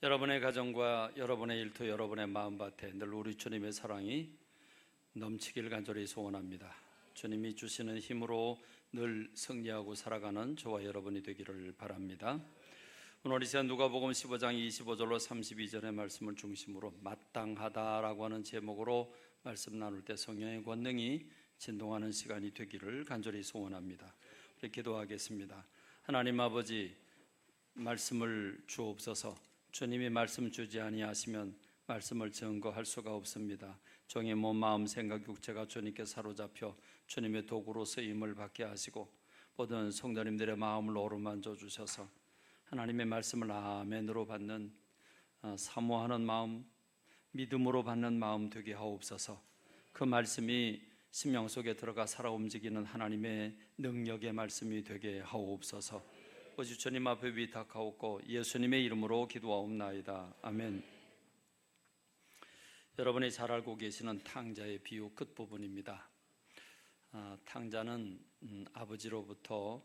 여러분의 가정과 여러분의 일터, 여러분의 마음밭에 늘 우리 주님의 사랑이 넘치길 간절히 소원합니다. 주님이 주시는 힘으로 늘 승리하고 살아가는 저와 여러분이 되기를 바랍니다. 오늘 이 시간 누가복음 15장 25절로 32절의 말씀을 중심으로 마땅하다라고 하는 제목으로 말씀 나눌 때 성령의 권능이 진동하는 시간이 되기를 간절히 소원합니다. 우리 기도하겠습니다. 하나님 아버지, 말씀을 주옵소서. 주님이 말씀 주지 아니하시면 말씀을 증거할 수가 없습니다. 종의 몸, 마음, 생각, 육체가 주님께 사로잡혀 주님의 도구로 쓰임을 받게 하시고 모든 성도님들의 마음을 어루만져 주셔서 하나님의 말씀을 아멘으로 받는 사모하는 마음, 믿음으로 받는 마음 되게 하옵소서. 그 말씀이 심령 속에 들어가 살아 움직이는 하나님의 능력의 말씀이 되게 하옵소서. 아버지 주님 앞에 위탁하옵고 예수님의 이름으로 기도하옵나이다. 아멘. 여러분이 잘 알고 계시는 탕자의 비유 끝부분입니다. 탕자는 아버지로부터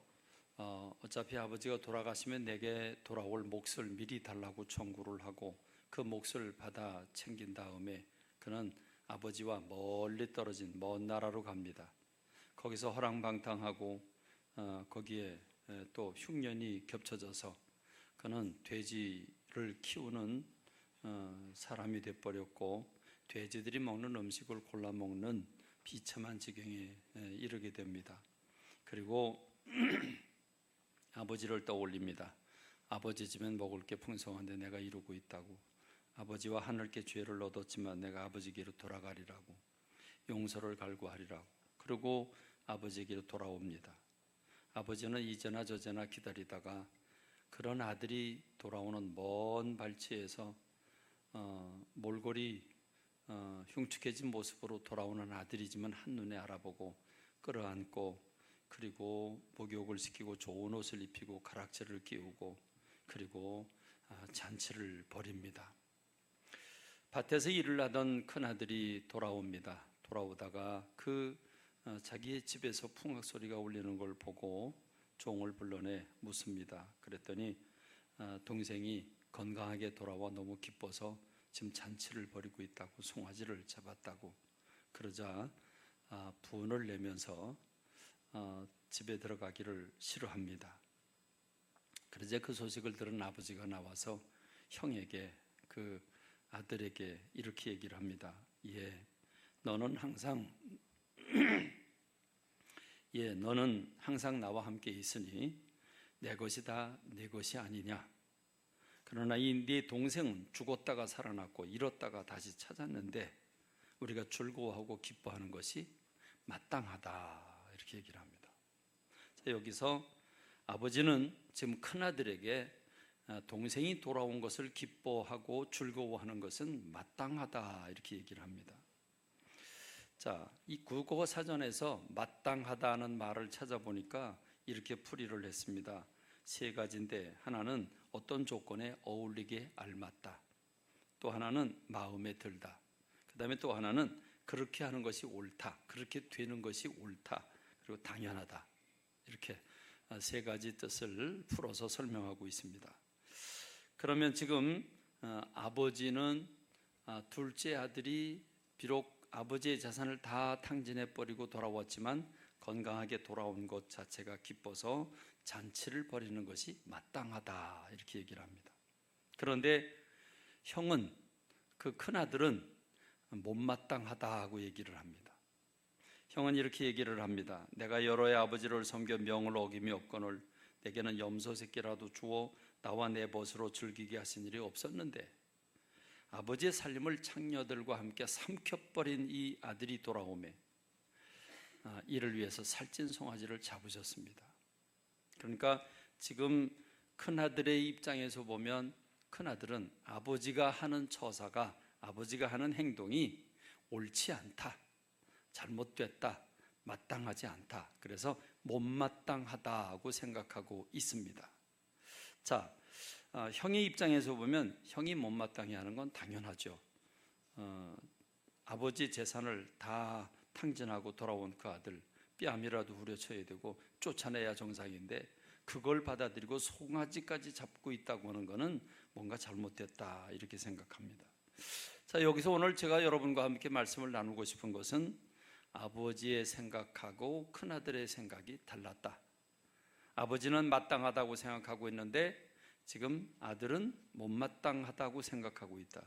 어차피 아버지가 돌아가시면 내게 돌아올 몫을 미리 달라고 청구를 하고 그 몫을 받아 챙긴 다음에 그는 아버지와 멀리 떨어진 먼 나라로 갑니다. 거기서 허랑방탕하고 거기에 또 흉년이 겹쳐져서 그는 돼지를 키우는 사람이 되어버렸고 돼지들이 먹는 음식을 골라 먹는 비참한 지경에 이르게 됩니다. 그리고 아버지를 떠올립니다. 아버지 집엔 먹을 게 풍성한데 내가 이루고 있다고. 아버지와 하늘께 죄를 얻었지만 내가 아버지께로 돌아가리라고. 용서를 갈구하리라고. 그리고 아버지에게로 돌아옵니다. 아버지는 이제나 저제나 기다리다가 그런 아들이 돌아오는 먼 발치에서 몰골이 흉측해진 모습으로 돌아오는 아들이지만 한눈에 알아보고 끌어안고 그리고 목욕을 시키고 좋은 옷을 입히고 가락지를 끼우고 그리고 잔치를 벌입니다. 밭에서 일을 하던 큰아들이 돌아옵니다. 돌아오다가 자기의 집에서 풍악 소리가 울리는 걸 보고 종을 불러내 묻습니다. 그랬더니 동생이 건강하게 돌아와 너무 기뻐서 지금 잔치를 벌이고 있다고, 송아지를 잡았다고. 그러자 분을 내면서 집에 들어가기를 싫어합니다. 그러자 그 소식을 들은 아버지가 나와서 형에게, 그 아들에게 이렇게 얘기를 합니다. 너는 항상 나와 함께 있으니 내 것이 다 내 것이 아니냐. 그러나 네 동생은 죽었다가 살아났고 잃었다가 다시 찾았는데 우리가 즐거워하고 기뻐하는 것이 마땅하다. 이렇게 얘기를 합니다. 자, 여기서 아버지는 지금 큰아들에게 동생이 돌아온 것을 기뻐하고 즐거워하는 것은 마땅하다. 이렇게 얘기를 합니다. 자, 이 국어 사전에서 마땅하다는 말을 찾아보니까 이렇게 풀이를 했습니다. 세 가지인데 하나는 어떤 조건에 어울리게 알맞다. 또 하나는 마음에 들다. 그 다음에 또 하나는 그렇게 하는 것이 옳다. 그렇게 되는 것이 옳다. 그리고 당연하다. 이렇게 세 가지 뜻을 풀어서 설명하고 있습니다. 그러면 지금 아버지는 둘째 아들이 비록 아버지의 자산을 다 탕진해버리고 돌아왔지만 건강하게 돌아온 것 자체가 기뻐서 잔치를 벌이는 것이 마땅하다. 이렇게 얘기를 합니다. 그런데 형은, 그 큰아들은 못마땅하다고 얘기를 합니다. 형은 이렇게 얘기를 합니다. 내가 여러의 아버지를 섬겨 명을 어김이 없거늘 내게는 염소 새끼라도 주어 나와 내 벗으로 즐기게 하신 일이 없었는데 아버지의 살림을 창녀들과 함께 삼켜버린 이 아들이 돌아오매 이를 위해서 살찐 송아지를 잡으셨습니다. 그러니까 지금 큰아들의 입장에서 보면 큰아들은 아버지가 하는 처사가, 아버지가 하는 행동이 옳지 않다, 잘못됐다, 마땅하지 않다. 그래서 못마땅하다고 생각하고 있습니다. 자, 형의 입장에서 보면 형이 못마땅해 하는 건 당연하죠. 아버지 재산을 다 탕진하고 돌아온 그 아들 뺨이라도 후려쳐야 되고 쫓아내야 정상인데 그걸 받아들이고 송아지까지 잡고 있다고 하는 것은 뭔가 잘못됐다 이렇게 생각합니다. 자, 여기서 오늘 제가 여러분과 함께 말씀을 나누고 싶은 것은 아버지의 생각하고 큰아들의 생각이 달랐다. 아버지는 마땅하다고 생각하고 있는데 지금 아들은 못마땅하다고 생각하고 있다.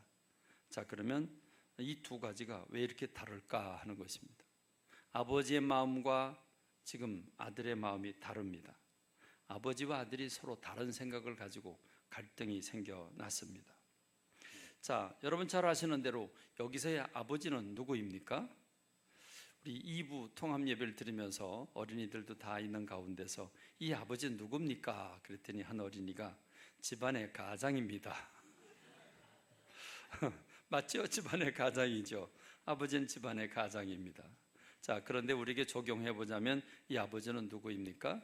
자, 그러면 이 두 가지가 왜 이렇게 다를까 하는 것입니다. 아버지의 마음과 지금 아들의 마음이 다릅니다. 아버지와 아들이 서로 다른 생각을 가지고 갈등이 생겨났습니다. 자, 여러분 잘 아시는 대로 여기서의 아버지는 누구입니까? 우리 2부 통합 예배를 드리면서 어린이들도 다 있는 가운데서 이 아버지는 누굽니까? 그랬더니 한 어린이가 집안의 가장입니다. 맞죠? 집안의 가장이죠. 아버지는 집안의 가장입니다. 자, 그런데 우리에게 적용해 보자면 이 아버지는 누구입니까?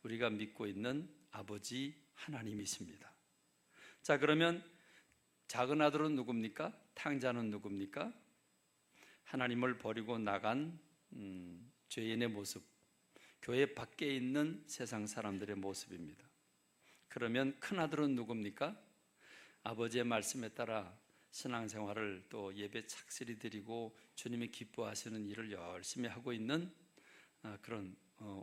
우리가 믿고 있는 아버지 하나님이십니다. 자, 그러면 작은 아들은 누굽니까? 탕자는 누굽니까? 하나님을 버리고 나간 죄인의 모습, 교회 밖에 있는 세상 사람들의 모습입니다. 그러면 큰 아들은 누굽니까? 아버지의 말씀에 따라 신앙생활을 또 예배 착실히 드리고 주님이 기뻐하시는 일을 열심히 하고 있는 그런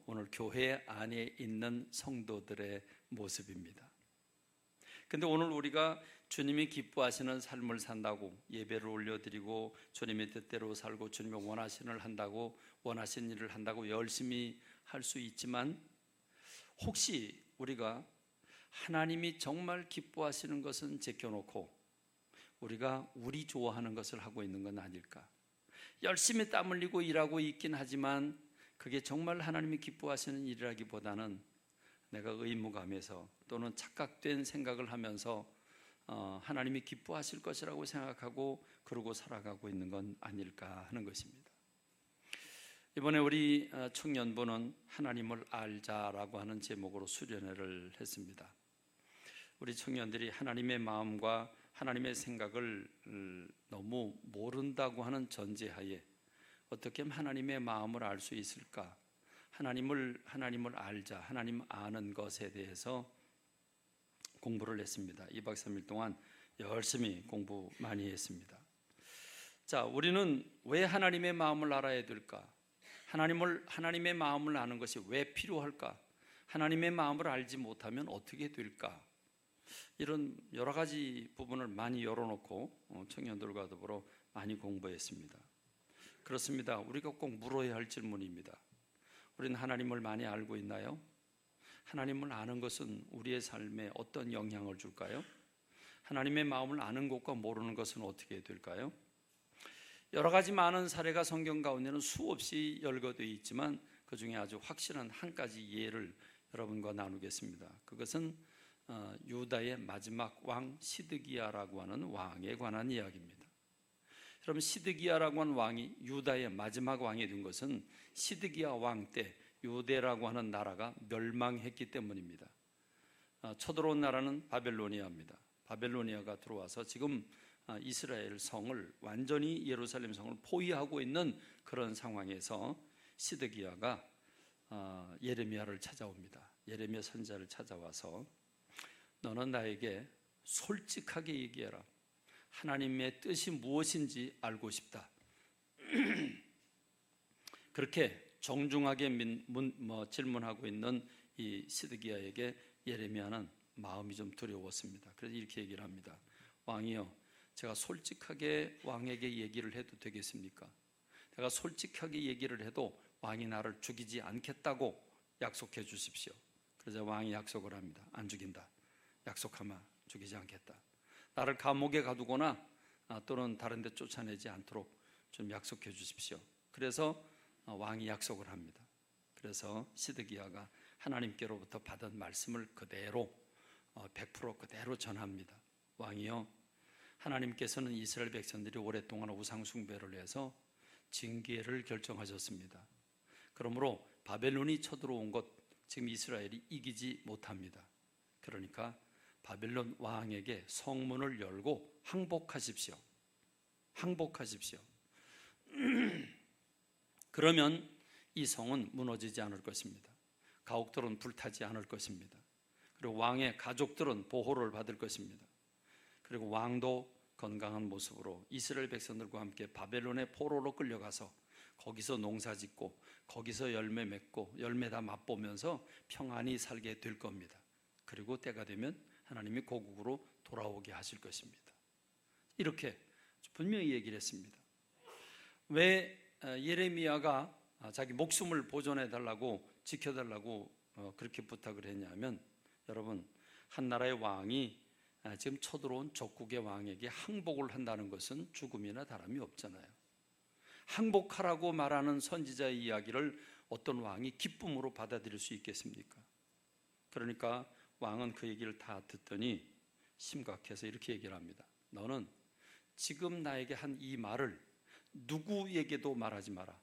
오늘 교회 안에 있는 성도들의 모습입니다. 근데 오늘 우리가 주님이 기뻐하시는 삶을 산다고 예배를 올려드리고 주님의 뜻대로 살고 주님이 원하시는 일을 한다고 열심히 할 수 있지만 혹시 우리가 하나님이 정말 기뻐하시는 것은 제껴놓고 우리가 우리 좋아하는 것을 하고 있는 건 아닐까? 열심히 땀 흘리고 일하고 있긴 하지만 그게 정말 하나님이 기뻐하시는 일이라기보다는 내가 의무감에서 또는 착각된 생각을 하면서 하나님이 기뻐하실 것이라고 생각하고 그러고 살아가고 있는 건 아닐까 하는 것입니다. 이번에 우리 청년부는 하나님을 알자라고 하는 제목으로 수련회를 했습니다. 우리 청년들이 하나님의 마음과 하나님의 생각을 너무 모른다고 하는 전제하에 어떻게 하면 하나님의 마음을 알 수 있을까? 하나님을 알자, 하나님 아는 것에 대해서 공부를 했습니다. 2박 3일 동안 열심히 공부 많이 했습니다. 자, 우리는 왜 하나님의 마음을 알아야 될까? 하나님의 마음을 아는 것이 왜 필요할까? 하나님의 마음을 알지 못하면 어떻게 될까? 이런 여러 가지 부분을 많이 열어놓고 청년들과 더불어 많이 공부했습니다. 그렇습니다. 우리가 꼭 물어야 할 질문입니다. 우리는 하나님을 많이 알고 있나요? 하나님을 아는 것은 우리의 삶에 어떤 영향을 줄까요? 하나님의 마음을 아는 것과 모르는 것은 어떻게 될까요? 여러 가지 많은 사례가 성경 가운데는 수없이 열거되어 있지만 그 중에 아주 확실한 한 가지 예를 여러분과 나누겠습니다. 그것은 유다의 마지막 왕 시드기야라고 하는 왕에 관한 이야기입니다. 여러분, 시드기야라고 하는 왕이 유다의 마지막 왕이 된 것은 시드기야 왕 때 유대라고 하는 나라가 멸망했기 때문입니다. 쳐들어온 나라는 바벨로니아입니다. 바벨로니아가 들어와서 지금 이스라엘 성을 완전히 예루살렘 성을 포위하고 있는 그런 상황에서 시드기야가 예레미야를 찾아옵니다. 예레미야 선지자를 찾아와서 너는 나에게 솔직하게 얘기해라. 하나님의 뜻이 무엇인지 알고 싶다. 그렇게 정중하게 질문하고 있는 이 시드기야에게 예레미야는 마음이 좀 두려웠습니다. 그래서 이렇게 얘기를 합니다. 왕이여, 제가 솔직하게 왕에게 얘기를 해도 되겠습니까? 내가 솔직하게 얘기를 해도 왕이 나를 죽이지 않겠다고 약속해 주십시오. 그래서 왕이 약속을 합니다. 안 죽인다. 약속하면 죽이지 않겠다. 나를 감옥에 가두거나 또는 다른 데 쫓아내지 않도록 좀 약속해 주십시오. 그래서 왕이 약속을 합니다. 그래서 시드기야가 하나님께로부터 받은 말씀을 그대로 100% 그대로 전합니다. 왕이여, 하나님께서는 이스라엘 백성들이 오랫동안 우상 숭배를 해서 징계를 결정하셨습니다. 그러므로 바벨론이 쳐들어온 것 지금 이스라엘이 이기지 못합니다. 그러니까 바벨론 왕에게 성문을 열고 항복하십시오. 항복하십시오. 그러면 이 성은 무너지지 않을 것입니다. 가옥들은 불타지 않을 것입니다. 그리고 왕의 가족들은 보호를 받을 것입니다. 그리고 왕도 건강한 모습으로 이스라엘 백성들과 함께 바벨론의 포로로 끌려가서 거기서 농사 짓고 거기서 열매 맺고 열매 다 맛보면서 평안히 살게 될 겁니다. 그리고 때가 되면 하나님이 고국으로 돌아오게 하실 것입니다. 이렇게 분명히 얘기를 했습니다. 왜 예레미야가 자기 목숨을 보존해 달라고 지켜달라고 그렇게 부탁을 했냐면, 여러분, 한 나라의 왕이 지금 쳐들어온 적국의 왕에게 항복을 한다는 것은 죽음이나 다름이 없잖아요. 항복하라고 말하는 선지자의 이야기를 어떤 왕이 기쁨으로 받아들일 수 있겠습니까? 그러니까 왕은 그 얘기를 다 듣더니 심각해서 이렇게 얘기를 합니다. 너는 지금 나에게 한 이 말을 누구에게도 말하지 마라.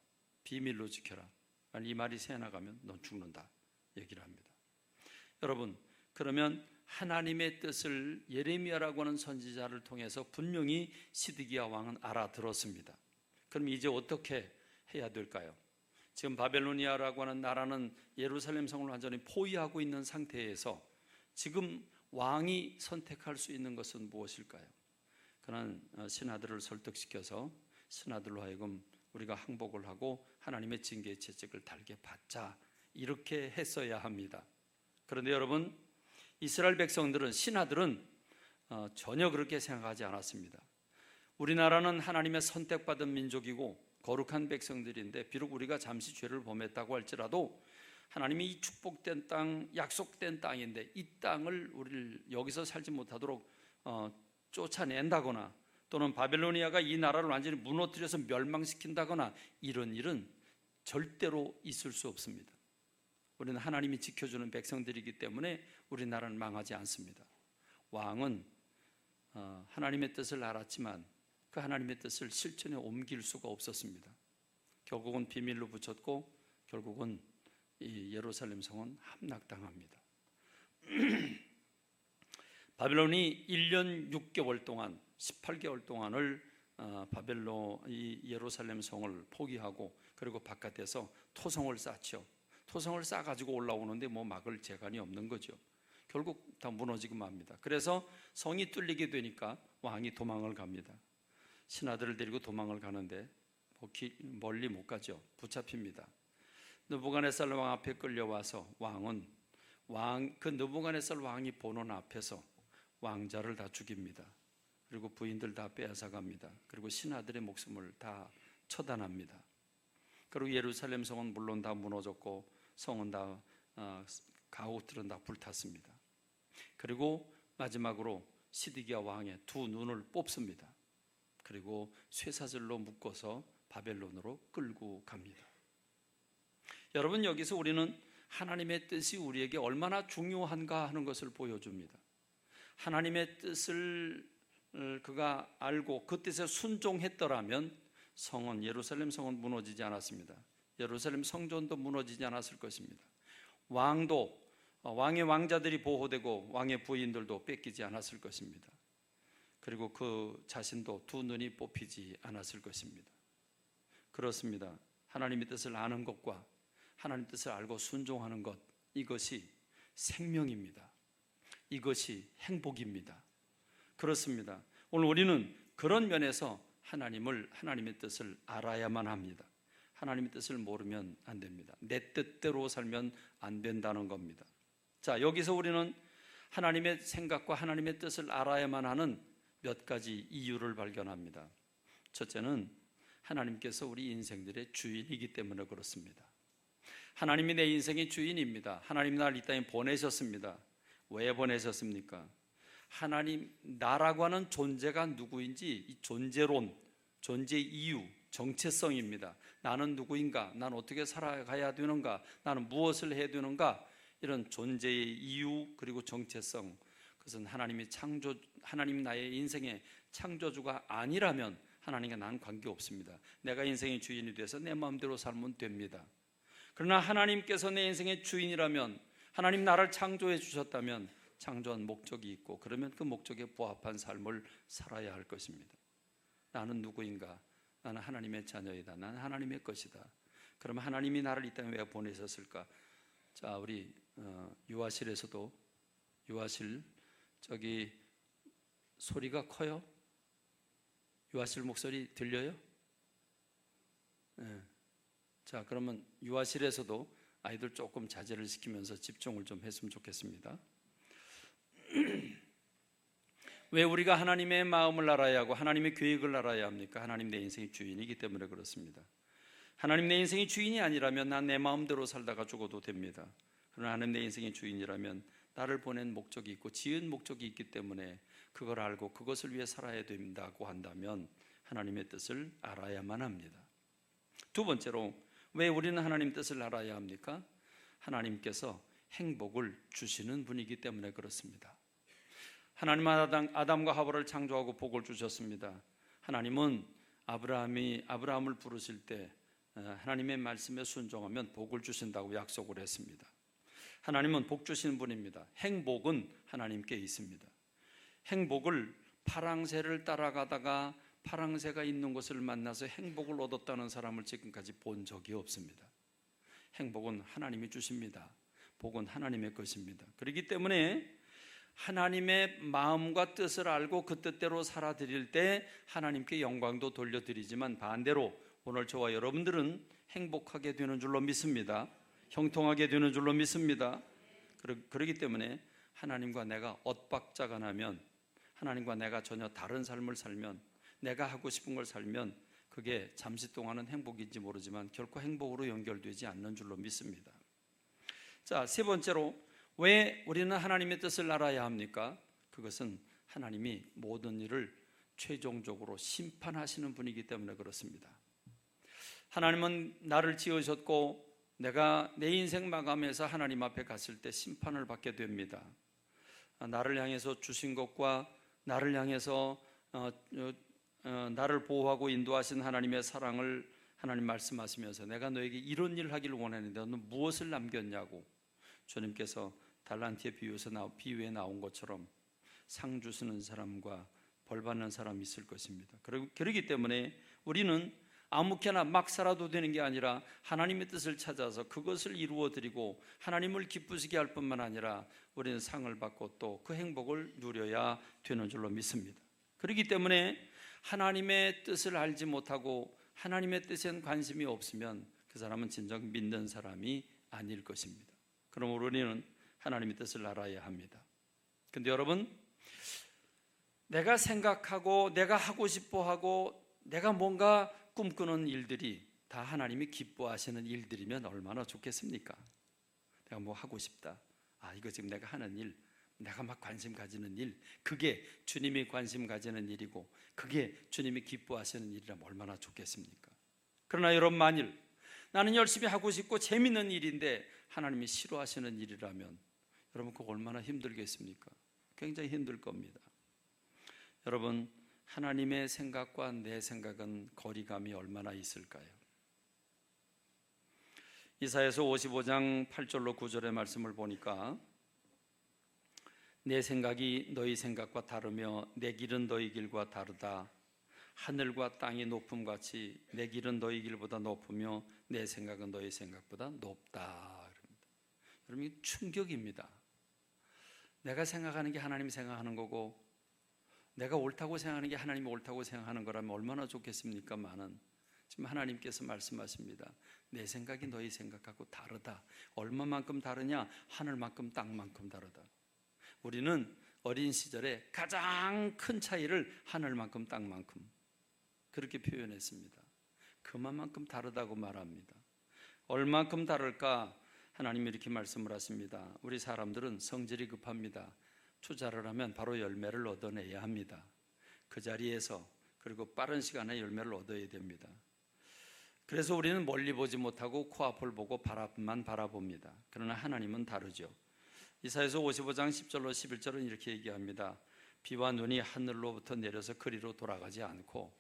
비밀로 지켜라. 만약 이 말이 새나가면 넌 죽는다 얘기를 합니다. 여러분, 그러면 하나님의 뜻을 예레미야라고 하는 선지자를 통해서 분명히 시드기야 왕은 알아들었습니다. 그럼 이제 어떻게 해야 될까요? 지금 바벨로니아라고 하는 나라는 예루살렘 성을 완전히 포위하고 있는 상태에서 지금 왕이 선택할 수 있는 것은 무엇일까요? 그는 신하들을 설득시켜서 신하들로 하여금 우리가 항복을 하고 하나님의 징계의 채찍을 달게 받자, 이렇게 했어야 합니다. 그런데 여러분, 이스라엘 백성들은, 신하들은 전혀 그렇게 생각하지 않았습니다. 우리나라는 하나님의 선택받은 민족이고 거룩한 백성들인데, 비록 우리가 잠시 죄를 범했다고 할지라도 하나님이 이 축복된 땅, 약속된 땅인데 이 땅을 우리를 여기서 살지 못하도록 쫓아낸다거나, 또는 바벨로니아가 이 나라를 완전히 무너뜨려서 멸망시킨다거나, 이런 일은 절대로 있을 수 없습니다. 우리는 하나님이 지켜주는 백성들이기 때문에 우리나라는 망하지 않습니다. 왕은 하나님의 뜻을 알았지만 그 하나님의 뜻을 실천에 옮길 수가 없었습니다. 결국은 비밀로 붙였고 결국은 이 예루살렘 성은 함락당합니다. 바벨론이 1년 6개월 동안 18개월 동안을 이 예루살렘 성을 포기하고, 그리고 바깥에서 토성을 쌓죠. 토성을 쌓아가지고 올라오는데 뭐 막을 재간이 없는 거죠. 결국 다 무너지고 맙니다. 그래서 성이 뚫리게 되니까 왕이 도망을 갑니다. 신하들을 데리고 도망을 가는데 멀리 못 가죠. 붙잡힙니다. 느부갓네살 왕 앞에 끌려와서 왕은 그 느부갓네살 왕이 보는 앞에서 왕자를 다 죽입니다. 그리고 부인들 다 빼앗아 갑니다. 그리고 신하들의 목숨을 다 처단합니다. 그리고 예루살렘 성은 물론 다 무너졌고 성은 다 가옥들은 다 불탔습니다. 그리고 마지막으로 시드기야 왕의 두 눈을 뽑습니다. 그리고 쇠사슬로 묶어서 바벨론으로 끌고 갑니다. 여러분, 여기서 우리는 하나님의 뜻이 우리에게 얼마나 중요한가 하는 것을 보여줍니다. 하나님의 뜻을 그가 알고 그 뜻에 순종했더라면 성은, 예루살렘 성은 무너지지 않았습니다. 예루살렘 성전도 무너지지 않았을 것입니다. 왕의 왕자들이 보호되고 왕의 부인들도 뺏기지 않았을 것입니다. 그리고 그 자신도 두 눈이 뽑히지 않았을 것입니다. 그렇습니다. 하나님의 뜻을 아는 것과 하나님의 뜻을 알고 순종하는 것, 이것이 생명입니다. 이것이 행복입니다. 그렇습니다. 오늘 우리는 그런 면에서 하나님의 뜻을 알아야만 합니다. 하나님의 뜻을 모르면 안 됩니다. 내 뜻대로 살면 안 된다는 겁니다. 자, 여기서 우리는 하나님의 생각과 하나님의 뜻을 알아야만 하는 몇 가지 이유를 발견합니다. 첫째는 하나님께서 우리 인생들의 주인이기 때문에 그렇습니다. 하나님이 내 인생의 주인입니다. 하나님 나를 이 땅에 보내셨습니다. 왜 보내셨습니까? 하나님, 나라고 하는 존재가 누구인지 이 존재론, 존재 이유, 정체성입니다. 나는 누구인가? 나는 어떻게 살아가야 되는가? 나는 무엇을 해야 되는가? 이런 존재의 이유, 그리고 정체성, 그것은 하나님 나의 인생의 창조주가 아니라면 하나님과 난 관계없습니다. 내가 인생의 주인이 돼서 내 마음대로 살면 됩니다. 그러나 하나님께서 내 인생의 주인이라면, 하나님 나를 창조해 주셨다면 창조한 목적이 있고, 그러면 그 목적에 부합한 삶을 살아야 할 것입니다. 나는 누구인가? 나는 하나님의 자녀이다. 나는 하나님의 것이다. 그러면 하나님이 나를 이 땅에 왜 보내셨을까? 자, 우리 유아실에서도, 유아실 저기 소리가 커요? 유아실 목소리 들려요? 네. 자, 그러면 유아실에서도 아이들 조금 자제를 시키면서 집중을 좀 했으면 좋겠습니다. 왜 우리가 하나님의 마음을 알아야 하고 하나님의 계획을 알아야 합니까? 하나님 내 인생의 주인이기 때문에 그렇습니다. 하나님 내 인생의 주인이 아니라면 난 내 마음대로 살다가 죽어도 됩니다. 그러나 하나님 내 인생의 주인이라면 나를 보낸 목적이 있고 지은 목적이 있기 때문에 그걸 알고 그것을 위해 살아야 된다고 한다면 하나님의 뜻을 알아야만 합니다. 두 번째로 왜 우리는 하나님 뜻을 알아야 합니까? 하나님께서 행복을 주시는 분이기 때문에 그렇습니다. 하나님은 아담과 하와를 창조하고 복을 주셨습니다. 하나님은 아브라함을 부르실 때 하나님의 말씀에 순종하면 복을 주신다고 약속을 했습니다. 하나님은 복 주시는 분입니다. 행복은 하나님께 있습니다. 행복을 파랑새를 따라가다가 파랑새가 있는 곳을 만나서 행복을 얻었다는 사람을 지금까지 본 적이 없습니다. 행복은 하나님이 주십니다. 복은 하나님의 것입니다. 그렇기 때문에 하나님의 마음과 뜻을 알고 그 뜻대로 살아드릴 때 하나님께 영광도 돌려드리지만 반대로 오늘 저와 여러분들은 행복하게 되는 줄로 믿습니다. 형통하게 되는 줄로 믿습니다. 그렇기 때문에 하나님과 내가 엇박자가 나면, 하나님과 내가 전혀 다른 삶을 살면, 내가 하고 싶은 걸 살면 그게 잠시 동안은 행복인지 모르지만 결코 행복으로 연결되지 않는 줄로 믿습니다. 자, 세 번째로 왜 우리는 하나님의 뜻을 알아야 합니까? 그것은 하나님이 모든 일을 최종적으로 심판하시는 분이기 때문에 그렇습니다. 하나님은 나를 지으셨고 내가 내 인생 마감해서 하나님 앞에 갔을 때 심판을 받게 됩니다. 나를 향해서 주신 것과 나를 향해서 나를 보호하고 인도하신 하나님의 사랑을 하나님 말씀하시면서 내가 너에게 이런 일을 하기를 원했는데 너는 무엇을 남겼냐고 주님께서 달란트의 비유에 나온 것처럼 상 주시는 사람과 벌 받는 사람이 있을 것입니다. 그렇기 때문에 우리는 아무렇게나 막 살아도 되는 게 아니라 하나님의 뜻을 찾아서 그것을 이루어드리고 하나님을 기쁘시게 할 뿐만 아니라 우리는 상을 받고 또 그 행복을 누려야 되는 줄로 믿습니다. 그렇기 때문에 하나님의 뜻을 알지 못하고 하나님의 뜻엔 관심이 없으면 그 사람은 진정 믿는 사람이 아닐 것입니다. 그러므로 우리는 하나님의 뜻을 알아야 합니다. 근데 여러분, 내가 생각하고 내가 하고 싶어하고 내가 뭔가 꿈꾸는 일들이 다 하나님이 기뻐하시는 일들이면 얼마나 좋겠습니까? 내가 뭐 하고 싶다. 이거 지금 내가 하는 일, 내가 막 관심 가지는 일, 그게 주님이 관심 가지는 일이고 그게 주님이 기뻐하시는 일이라면 얼마나 좋겠습니까? 그러나 여러분, 만일 나는 열심히 하고 싶고 재밌는 일인데 하나님이 싫어하시는 일이라면 여러분 그거 얼마나 힘들겠습니까? 굉장히 힘들 겁니다. 여러분, 하나님의 생각과 내 생각은 거리감이 얼마나 있을까요? 이사야서 55장 8절로 9절의 말씀을 보니까 내 생각이 너희 생각과 다르며 내 길은 너희 길과 다르다. 하늘과 땅이 높음같이 내 길은 너희 길보다 높으며 내 생각은 너희 생각보다 높다. 여러분, 이게 충격입니다. 내가 생각하는 게 하나님이 생각하는 거고 내가 옳다고 생각하는 게 하나님이 옳다고 생각하는 거라면 얼마나 좋겠습니까만은 지금 하나님께서 말씀하십니다. 내 생각이 너희 생각하고 다르다. 얼마만큼 다르냐? 하늘만큼 땅만큼 다르다. 우리는 어린 시절에 가장 큰 차이를 하늘만큼 땅만큼 그렇게 표현했습니다. 그만큼 다르다고 말합니다. 얼만큼 다를까? 하나님이 이렇게 말씀을 하십니다. 우리 사람들은 성질이 급합니다. 투자를 하면 바로 열매를 얻어내야 합니다. 그 자리에서 그리고 빠른 시간에 열매를 얻어야 됩니다. 그래서 우리는 멀리 보지 못하고 코앞을 보고 바람만 바라봅니다. 그러나 하나님은 다르죠. 이사야서 55장 10절로 11절은 이렇게 얘기합니다. 비와 눈이 하늘로부터 내려서 그리로 돌아가지 않고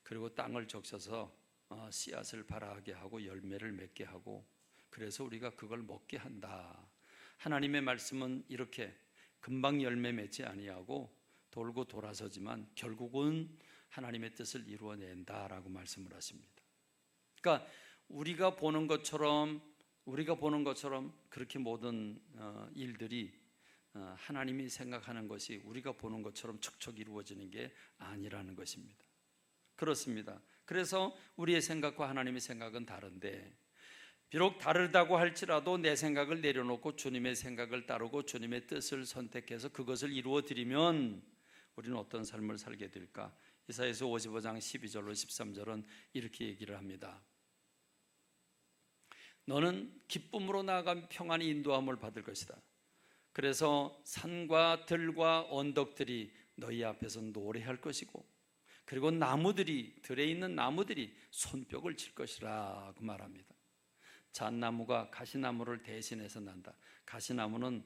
그리고 땅을 적셔서 씨앗을 발하게 하고 열매를 맺게 하고 그래서 우리가 그걸 먹게 한다. 하나님의 말씀은 이렇게 금방 열매 맺지 아니하고 돌고 돌아서지만 결국은 하나님의 뜻을 이루어낸다라고 말씀을 하십니다. 그러니까 우리가 보는 것처럼 그렇게 모든 일들이 하나님이 생각하는 것이 우리가 보는 것처럼 척척 이루어지는 게 아니라는 것입니다. 그렇습니다. 그래서 우리의 생각과 하나님의 생각은 다른데, 비록 다르다고 할지라도 내 생각을 내려놓고 주님의 생각을 따르고 주님의 뜻을 선택해서 그것을 이루어 드리면 우리는 어떤 삶을 살게 될까? 이사야서 55장 12절로 13절은 이렇게 얘기를 합니다. 너는 기쁨으로 나아가며 평안히 인도함을 받을 것이다. 그래서 산과 들과 언덕들이 너희 앞에서 노래할 것이고, 그리고 나무들이, 들에 있는 나무들이 손뼉을 칠 것이라 그 말합니다. 잣나무가 가시나무를 대신해서 난다. 가시나무는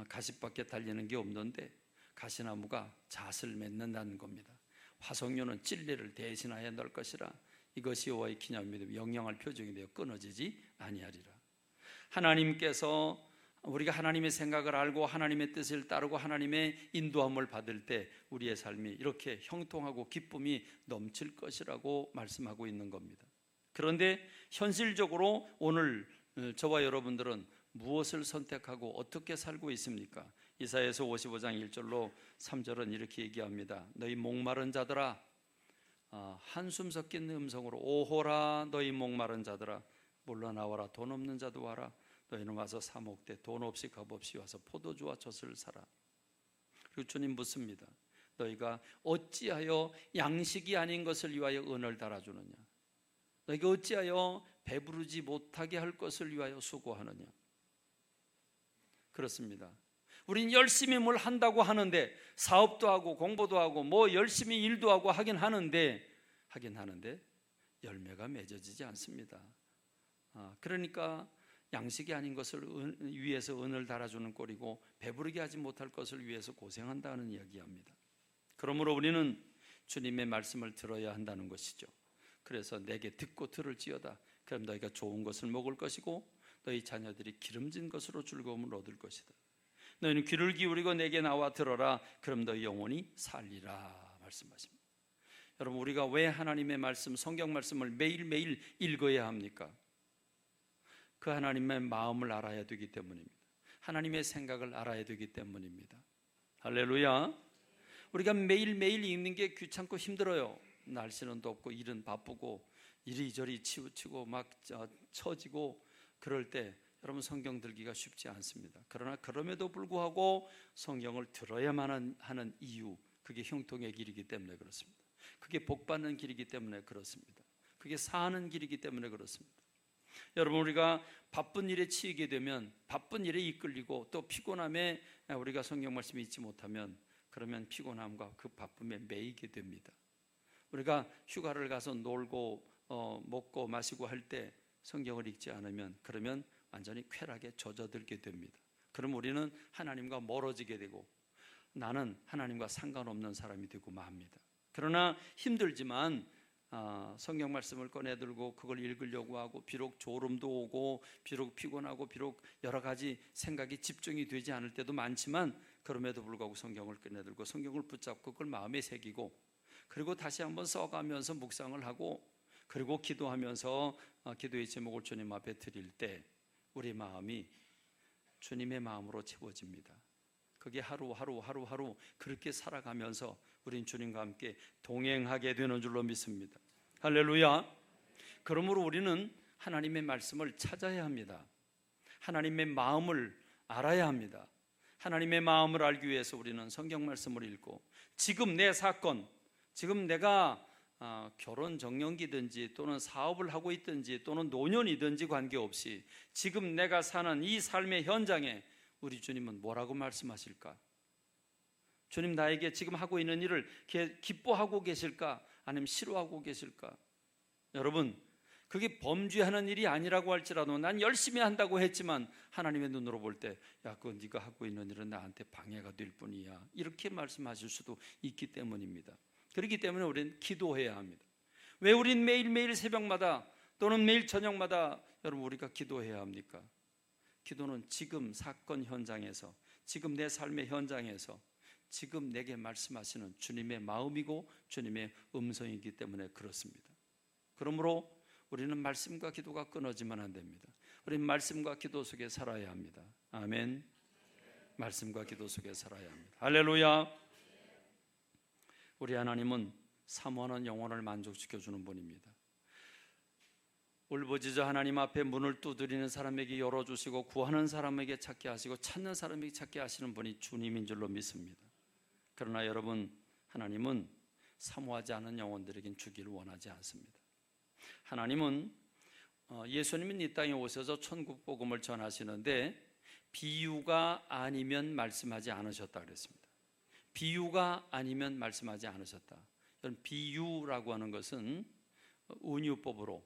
가시밖에 달리는 게 없는데 가시나무가 잣을 맺는다는 겁니다. 화석류는 찔레를 대신하여 넣을 것이라. 이것이 여호와의 기념이며 영영할 표징이 되어 끊어지지 아니하리라. 하나님께서 우리가 하나님의 생각을 알고 하나님의 뜻을 따르고 하나님의 인도함을 받을 때 우리의 삶이 이렇게 형통하고 기쁨이 넘칠 것이라고 말씀하고 있는 겁니다. 그런데 현실적으로 오늘 저와 여러분들은 무엇을 선택하고 어떻게 살고 있습니까? 이사야서 55장 1절로 3절은 이렇게 얘기합니다. 너희 목마른 자들아, 한숨 섞인 음성으로 오호라. 너희 목마른 자들아 물러나와라. 돈 없는 자도 와라. 너희는 와서 사 먹되 돈 없이 값 없이 와서 포도주와 젖을 사라. 그리고 주님 묻습니다. 너희가 어찌하여 양식이 아닌 것을 위하여 은을 달아주느냐? 너희가 어찌하여 배부르지 못하게 할 것을 위하여 수고하느냐? 그렇습니다. 우린 열심히 뭘 한다고 하는데, 사업도 하고 공부도 하고 뭐 열심히 일도 하고 하긴 하는데 열매가 맺어지지 않습니다. 그러니까 양식이 아닌 것을 위해서 은을 달아주는 꼴이고 배부르게 하지 못할 것을 위해서 고생한다는 이야기합니다. 그러므로 우리는 주님의 말씀을 들어야 한다는 것이죠. 그래서 내게 듣고 들을지어다. 그럼 너희가 좋은 것을 먹을 것이고 너희 자녀들이 기름진 것으로 즐거움을 얻을 것이다. 너희는 귀를 기울이고 내게 나와 들어라. 그럼 너희 영혼이 살리라 말씀하십니다. 여러분, 우리가 왜 하나님의 말씀, 성경 말씀을 매일매일 읽어야 합니까? 그 하나님의 마음을 알아야 되기 때문입니다. 하나님의 생각을 알아야 되기 때문입니다. 할렐루야. 우리가 매일매일 읽는 게 귀찮고 힘들어요. 날씨는 덥고 일은 바쁘고 이리저리 치우치고 막 처지고 그럴 때 여러분 성경 들기가 쉽지 않습니다. 그러나 그럼에도 불구하고 성경을 들어야만 하는 이유, 그게 형통의 길이기 때문에 그렇습니다. 그게 복받는 길이기 때문에 그렇습니다. 그게 사는 길이기 때문에 그렇습니다. 여러분, 우리가 바쁜 일에 치이게 되면, 바쁜 일에 이끌리고 또 피곤함에 우리가 성경 말씀을 읽지 못하면, 그러면 피곤함과 그 바쁨에 매이게 됩니다. 우리가 휴가를 가서 놀고 먹고 마시고 할 때 성경을 읽지 않으면, 그러면 완전히 쾌락에 젖어들게 됩니다. 그럼 우리는 하나님과 멀어지게 되고 나는 하나님과 상관없는 사람이 되고 맙니다. 그러나 힘들지만 성경 말씀을 꺼내들고 그걸 읽으려고 하고, 비록 졸음도 오고 비록 피곤하고 비록 여러 가지 생각이 집중이 되지 않을 때도 많지만, 그럼에도 불구하고 성경을 꺼내들고 성경을 붙잡고 그걸 마음에 새기고, 그리고 다시 한번 써가면서 묵상을 하고, 그리고 기도하면서 기도의 제목을 주님 앞에 드릴 때 우리 마음이 주님의 마음으로 채워집니다. 그게 하루하루 그렇게 살아가면서 우린 주님과 함께 동행하게 되는 줄로 믿습니다. 할렐루야. 그러므로 우리는 하나님의 말씀을 찾아야 합니다. 하나님의 마음을 알아야 합니다. 하나님의 마음을 알기 위해서 우리는 성경 말씀을 읽고, 지금 내 사건, 지금 내가 결혼 정년기든지 또는 사업을 하고 있든지 또는 노년이든지 관계없이 지금 내가 사는 이 삶의 현장에 우리 주님은 뭐라고 말씀하실까? 주님, 나에게 지금 하고 있는 일을 기뻐하고 계실까? 아니면 싫어하고 계실까? 여러분, 그게 범죄하는 일이 아니라고 할지라도 난 열심히 한다고 했지만 하나님의 눈으로 볼 때, 야, 그거 네가 하고 있는 일은 나한테 방해가 될 뿐이야, 이렇게 말씀하실 수도 있기 때문입니다. 그렇기 때문에 우리는 기도해야 합니다. 왜 우리는 매일매일 새벽마다 또는 매일 저녁마다 여러분 우리가 기도해야 합니까? 기도는 지금 사건 현장에서, 지금 내 삶의 현장에서 지금 내게 말씀하시는 주님의 마음이고 주님의 음성이기 때문에 그렇습니다. 그러므로 우리는 말씀과 기도가 끊어지면 안 됩니다. 우리는 말씀과 기도 속에 살아야 합니다. 아멘. 말씀과 기도 속에 살아야 합니다. 할렐루야. 우리 하나님은 사모하는 영혼을 만족시켜주는 분입니다. 울부짖어 하나님 앞에 문을 두드리는 사람에게 열어주시고 구하는 사람에게 찾게 하시고 찾는 사람에게 찾게 하시는 분이 주님인 줄로 믿습니다. 그러나 여러분, 하나님은 사모하지 않은 영혼들에겐 주기를 원하지 않습니다. 하나님은 예수님은 이 땅에 오셔서 천국 복음을 전하시는데 비유가 아니면 말씀하지 않으셨다 그랬습니다. 비유가 아니면 말씀하지 않으셨다. 비유라고 하는 것은 은유법으로,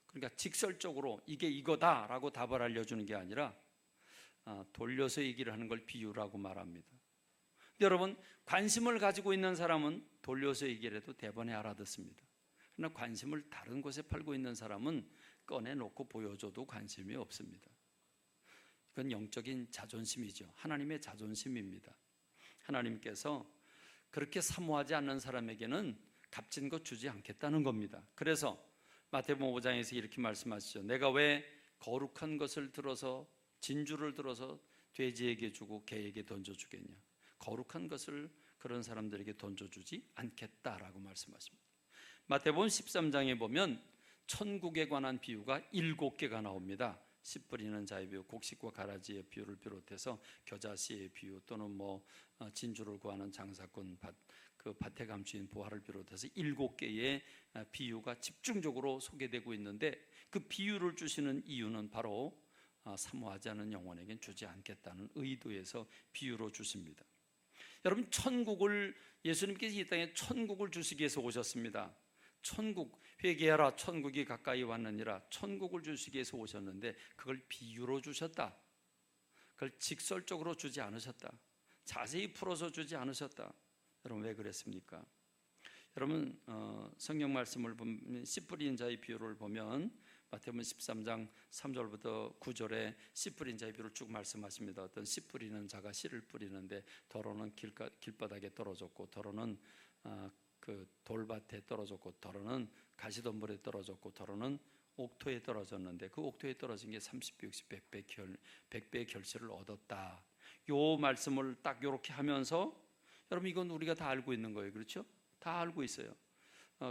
그러니까 직설적으로 이게 이거다라고 답을 알려주는 게 아니라 돌려서 얘기를 하는 걸 비유라고 말합니다. 근데 여러분, 관심을 가지고 있는 사람은 돌려서 얘기를 해도 대번에 알아듣습니다. 그러나 관심을 다른 곳에 팔고 있는 사람은 꺼내놓고 보여줘도 관심이 없습니다. 이건 영적인 자존심이죠. 하나님의 자존심입니다. 하나님께서 그렇게 사모하지 않는 사람에게는 값진 것 주지 않겠다는 겁니다. 그래서 마태복음 5장에서 이렇게 말씀하시죠. 내가 왜 거룩한 것을 들어서, 진주를 들어서 돼지에게 주고 개에게 던져주겠냐. 거룩한 것을 그런 사람들에게 던져주지 않겠다라고 말씀하십니다. 마태복음 13장에 보면 천국에 관한 비유가 7개가 나옵니다. 씨 뿌리는 자의 비유, 곡식과 가라지의 비유를 비롯해서 겨자씨의 비유, 또는 진주를 구하는 장사꾼, 그 밭에 감추인 보화를 비롯해서 7개의 비유가 집중적으로 소개되고 있는데, 그 비유를 주시는 이유는 바로 사모하지 않은 영혼에겐 주지 않겠다는 의도에서 비유로 주십니다. 여러분, 예수님께서 이 땅에 천국을 주시기 위해서 오셨습니다. 천국, 회개하라 천국이 가까이 왔느니라. 천국을 주시기 위해서 오셨는데 그걸 비유로 주셨다. 그걸 직설적으로 주지 않으셨다. 자세히 풀어서 주지 않으셨다. 여러분, 왜 그랬습니까? 여러분, 성경 말씀을 보면 씨 뿌린 자의 비유를 보면 마태복음 13장 3절부터 9절에 씨 뿌린 자의 비유를 쭉 말씀하십니다. 어떤 씨 뿌리는 자가 씨를 뿌리는데 더러는 길바닥에 떨어졌고, 더러는 그 돌밭에 떨어졌고, 더러는 가시덤불에 떨어졌고, 더러는 옥토에 떨어졌는데 그 옥토에 떨어진 게 30배, 60배, 100배의 결실을 얻었다. 요 말씀을 딱 이렇게 하면서, 여러분, 이건 우리가 다 알고 있는 거예요. 그렇죠? 다 알고 있어요.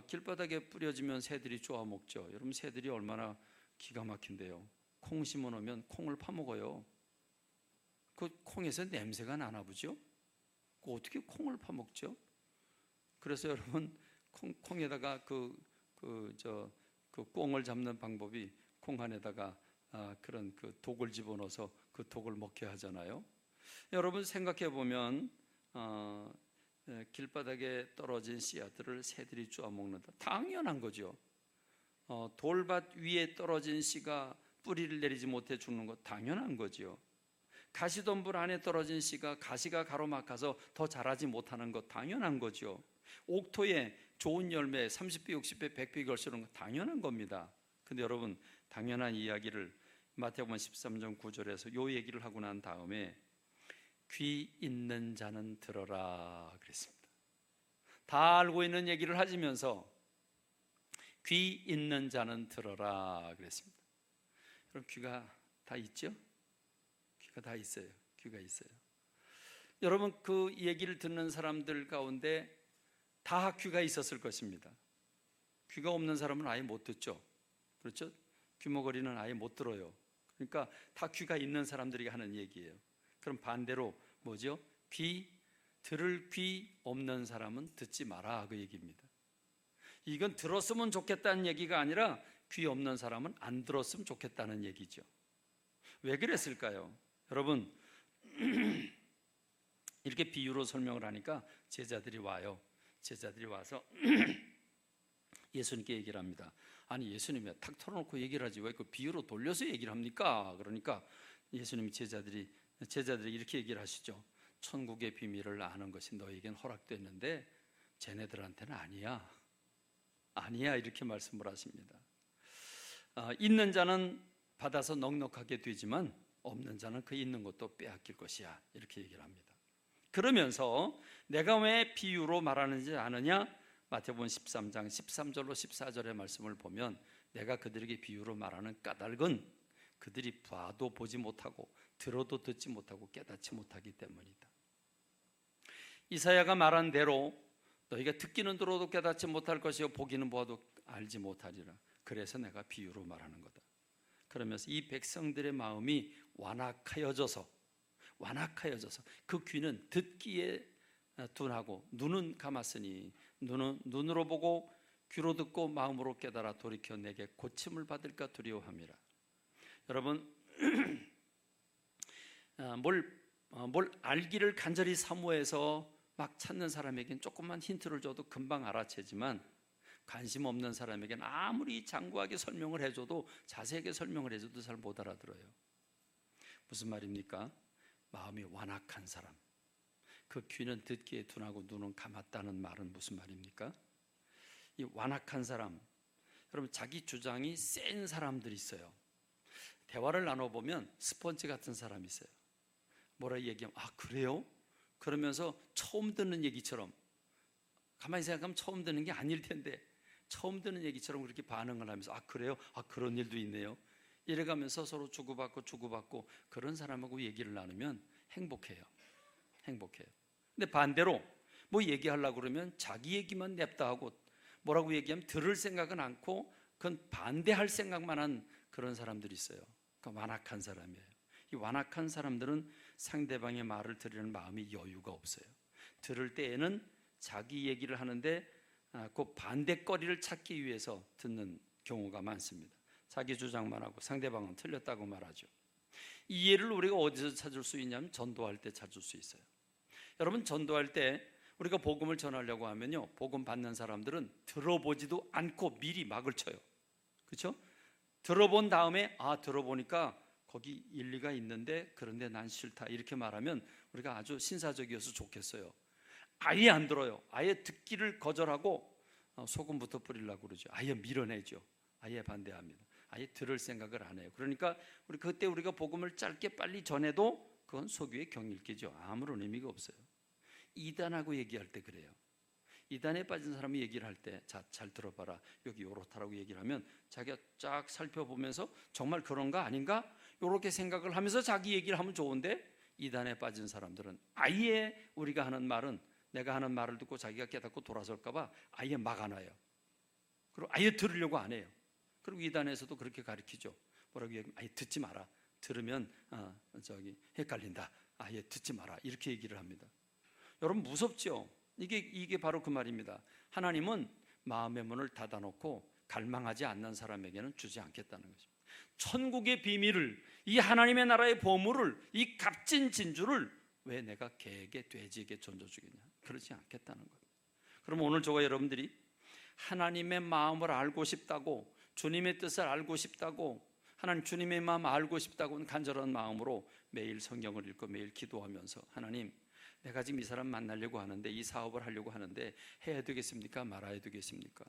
길바닥에 뿌려지면 새들이 쪼아 먹죠. 여러분, 새들이 얼마나 기가 막힌데요. 콩 심어놓으면 콩을 파먹어요. 그 콩에서 냄새가 나나 보죠? 그 어떻게 콩을 파먹죠? 그래서 여러분, 콩에다가 그 꽁을 잡는 방법이 콩 안에다가 그런 그 독을 집어넣어서 그 독을 먹게 하잖아요. 여러분, 생각해 보면 길바닥에 떨어진 씨앗들을 새들이 쪼아 먹는다. 당연한 거죠. 돌밭 위에 떨어진 씨가 뿌리를 내리지 못해 죽는 것 당연한 거죠. 가시덤불 안에 떨어진 씨가 가시가 가로막아서 더 자라지 못하는 것 당연한 거죠. 옥토에 좋은 열매 30배, 60배, 100배 결실은 거 당연한 겁니다. 근데 여러분, 당연한 이야기를 마태복음 13장 9절에서 요 얘기를 하고 난 다음에 귀 있는 자는 들어라 그랬습니다. 다 알고 있는 얘기를 하시면서 귀 있는 자는 들어라 그랬습니다. 여러분, 귀가 다 있죠? 귀가 다 있어요. 귀가 있어요. 여러분, 그 얘기를 듣는 사람들 가운데 다 귀가 있었을 것입니다. 귀가 없는 사람은 아예 못 듣죠. 그렇죠? 귀머거리는 아예 못 들어요. 그러니까 다 귀가 있는 사람들이 하는 얘기예요. 그럼 반대로 뭐죠? 들을 귀 없는 사람은 듣지 마라, 그 얘기입니다. 이건 들었으면 좋겠다는 얘기가 아니라 귀 없는 사람은 안 들었으면 좋겠다는 얘기죠. 왜 그랬을까요? 여러분, 이렇게 비유로 설명을 하니까 제자들이 와요. 제자들이 와서 예수님께 얘기를 합니다. 아니, 예수님이 탁 털어놓고 얘기를 하지 왜 그 비유로 돌려서 얘기를 합니까? 그러니까 예수님이 제자들이 이렇게 얘기를 하시죠. 천국의 비밀을 아는 것이 너에겐 허락됐는데 쟤네들한테는 아니야 이렇게 말씀을 하십니다. 있는 자는 받아서 넉넉하게 되지만 없는 자는 그 있는 것도 빼앗길 것이야, 이렇게 얘기를 합니다. 그러면서 내가 왜 비유로 말하는지 아느냐? 마태복음 13장 13절로 14절의 말씀을 보면 내가 그들에게 비유로 말하는 까닭은 그들이 봐도 보지 못하고 들어도 듣지 못하고 깨닫지 못하기 때문이다. 이사야가 말한 대로 너희가 듣기는 들어도 깨닫지 못할 것이요 보기는 보아도 알지 못하리라. 그래서 내가 비유로 말하는 거다. 그러면서 이 백성들의 마음이 완악하여져서 그 귀는 듣기에 둔하고 눈은 감았으니 눈으로 보고 귀로 듣고 마음으로 깨달아 돌이켜 내게 고침을 받을까 두려워함이라. 여러분 뭘 알기를 간절히 사모해서 막 찾는 사람에겐 조금만 힌트를 줘도 금방 알아채지만 관심 없는 사람에겐 아무리 장구하게 설명을 해줘도 자세하게 설명을 해줘도 잘 못 알아들어요. 무슨 말입니까? 마음이 완악한 사람, 그 귀는 듣기에 둔하고 눈은 감았다는 말은 무슨 말입니까? 이 완악한 사람, 여러분 자기 주장이 센 사람들이 있어요. 대화를 나눠보면 스펀지 같은 사람이 있어요. 뭐라 얘기하면 아 그래요? 그러면서 처음 듣는 얘기처럼, 가만히 생각하면 처음 듣는 게 아닐 텐데 처음 듣는 얘기처럼 그렇게 반응을 하면서 아 그래요? 아 그런 일도 있네요. 이래가면서 서로 주고받고 그런 사람하고 얘기를 나누면 행복해요. 근데 반대로 뭐 얘기하려고 그러면 자기 얘기만 냅다 하고 뭐라고 얘기하면 들을 생각은 않고 그건 반대할 생각만 한 그런 사람들이 있어요. 그러니까 완악한 사람이에요. 이 완악한 사람들은 상대방의 말을 들으려는 마음이 여유가 없어요. 들을 때에는 자기 얘기를 하는데 그 반대거리를 찾기 위해서 듣는 경우가 많습니다. 자기 주장만 하고 상대방은 틀렸다고 말하죠. 이 예를 우리가 어디서 찾을 수 있냐면 전도할 때 찾을 수 있어요. 여러분 전도할 때 우리가 복음을 전하려고 하면요, 복음 받는 사람들은 들어보지도 않고 미리 막을 쳐요. 그렇죠? 들어본 다음에 들어보니까 거기 일리가 있는데 그런데 난 싫다 이렇게 말하면 우리가 아주 신사적이어서 좋겠어요. 아예 안 들어요. 아예 듣기를 거절하고 소금부터 뿌리려고 그러죠. 아예 밀어내죠. 아예 반대합니다. 아예 들을 생각을 안 해요. 그러니까 그때 우리가 복음을 짧게 빨리 전해도 그건 소교의 경일기죠. 아무런 의미가 없어요. 이단하고 얘기할 때 그래요. 이단에 빠진 사람이 얘기를 할 때 잘 들어봐라 여기 요렇다라고 얘기를 하면 자기가 쫙 살펴보면서 정말 그런가 아닌가 요렇게 생각을 하면서 자기 얘기를 하면 좋은데, 이단에 빠진 사람들은 아예 우리가 하는 말은 내가 하는 말을 듣고 자기가 깨닫고 돌아설까 봐 아예 막아놔요. 그리고 아예 들으려고 안 해요. 그리고 이단에서도 그렇게 가르치죠. 뭐라고 얘기하면 아예 듣지 마라. 들으면 헷갈린다. 아예 듣지 마라. 이렇게 얘기를 합니다. 여러분 무섭죠? 이게 바로 그 말입니다. 하나님은 마음의 문을 닫아놓고 갈망하지 않는 사람에게는 주지 않겠다는 것입니다. 천국의 비밀을, 이 하나님의 나라의 보물을, 이 값진 진주를 왜 내가 개에게 돼지에게 던져주겠냐? 그러지 않겠다는 거예요. 그럼 오늘 저와 여러분들이 하나님의 마음을 알고 싶다고, 주님의 뜻을 알고 싶다고, 하나님 주님의 마음 알고 싶다고는 간절한 마음으로 매일 성경을 읽고 매일 기도하면서 하나님 내가 지금 이 사람 만나려고 하는데 이 사업을 하려고 하는데 해야 되겠습니까? 말아야 되겠습니까?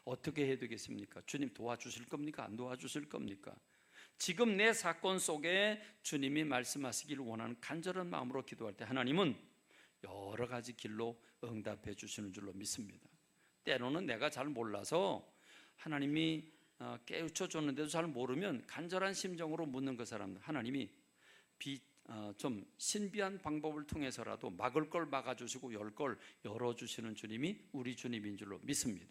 어떻게 해야 되겠습니까? 주님 도와주실 겁니까? 안 도와주실 겁니까? 지금 내 사건 속에 주님이 말씀하시기를 원하는 간절한 마음으로 기도할 때 하나님은 여러 가지 길로 응답해 주시는 줄로 믿습니다. 때로는 내가 잘 몰라서 하나님이 깨우쳐 줬는데도 잘 모르면 간절한 심정으로 묻는 그 사람들, 하나님이 좀 신비한 방법을 통해서라도 막을 걸 막아주시고 열 걸 열어주시는 주님이 우리 주님인 줄로 믿습니다.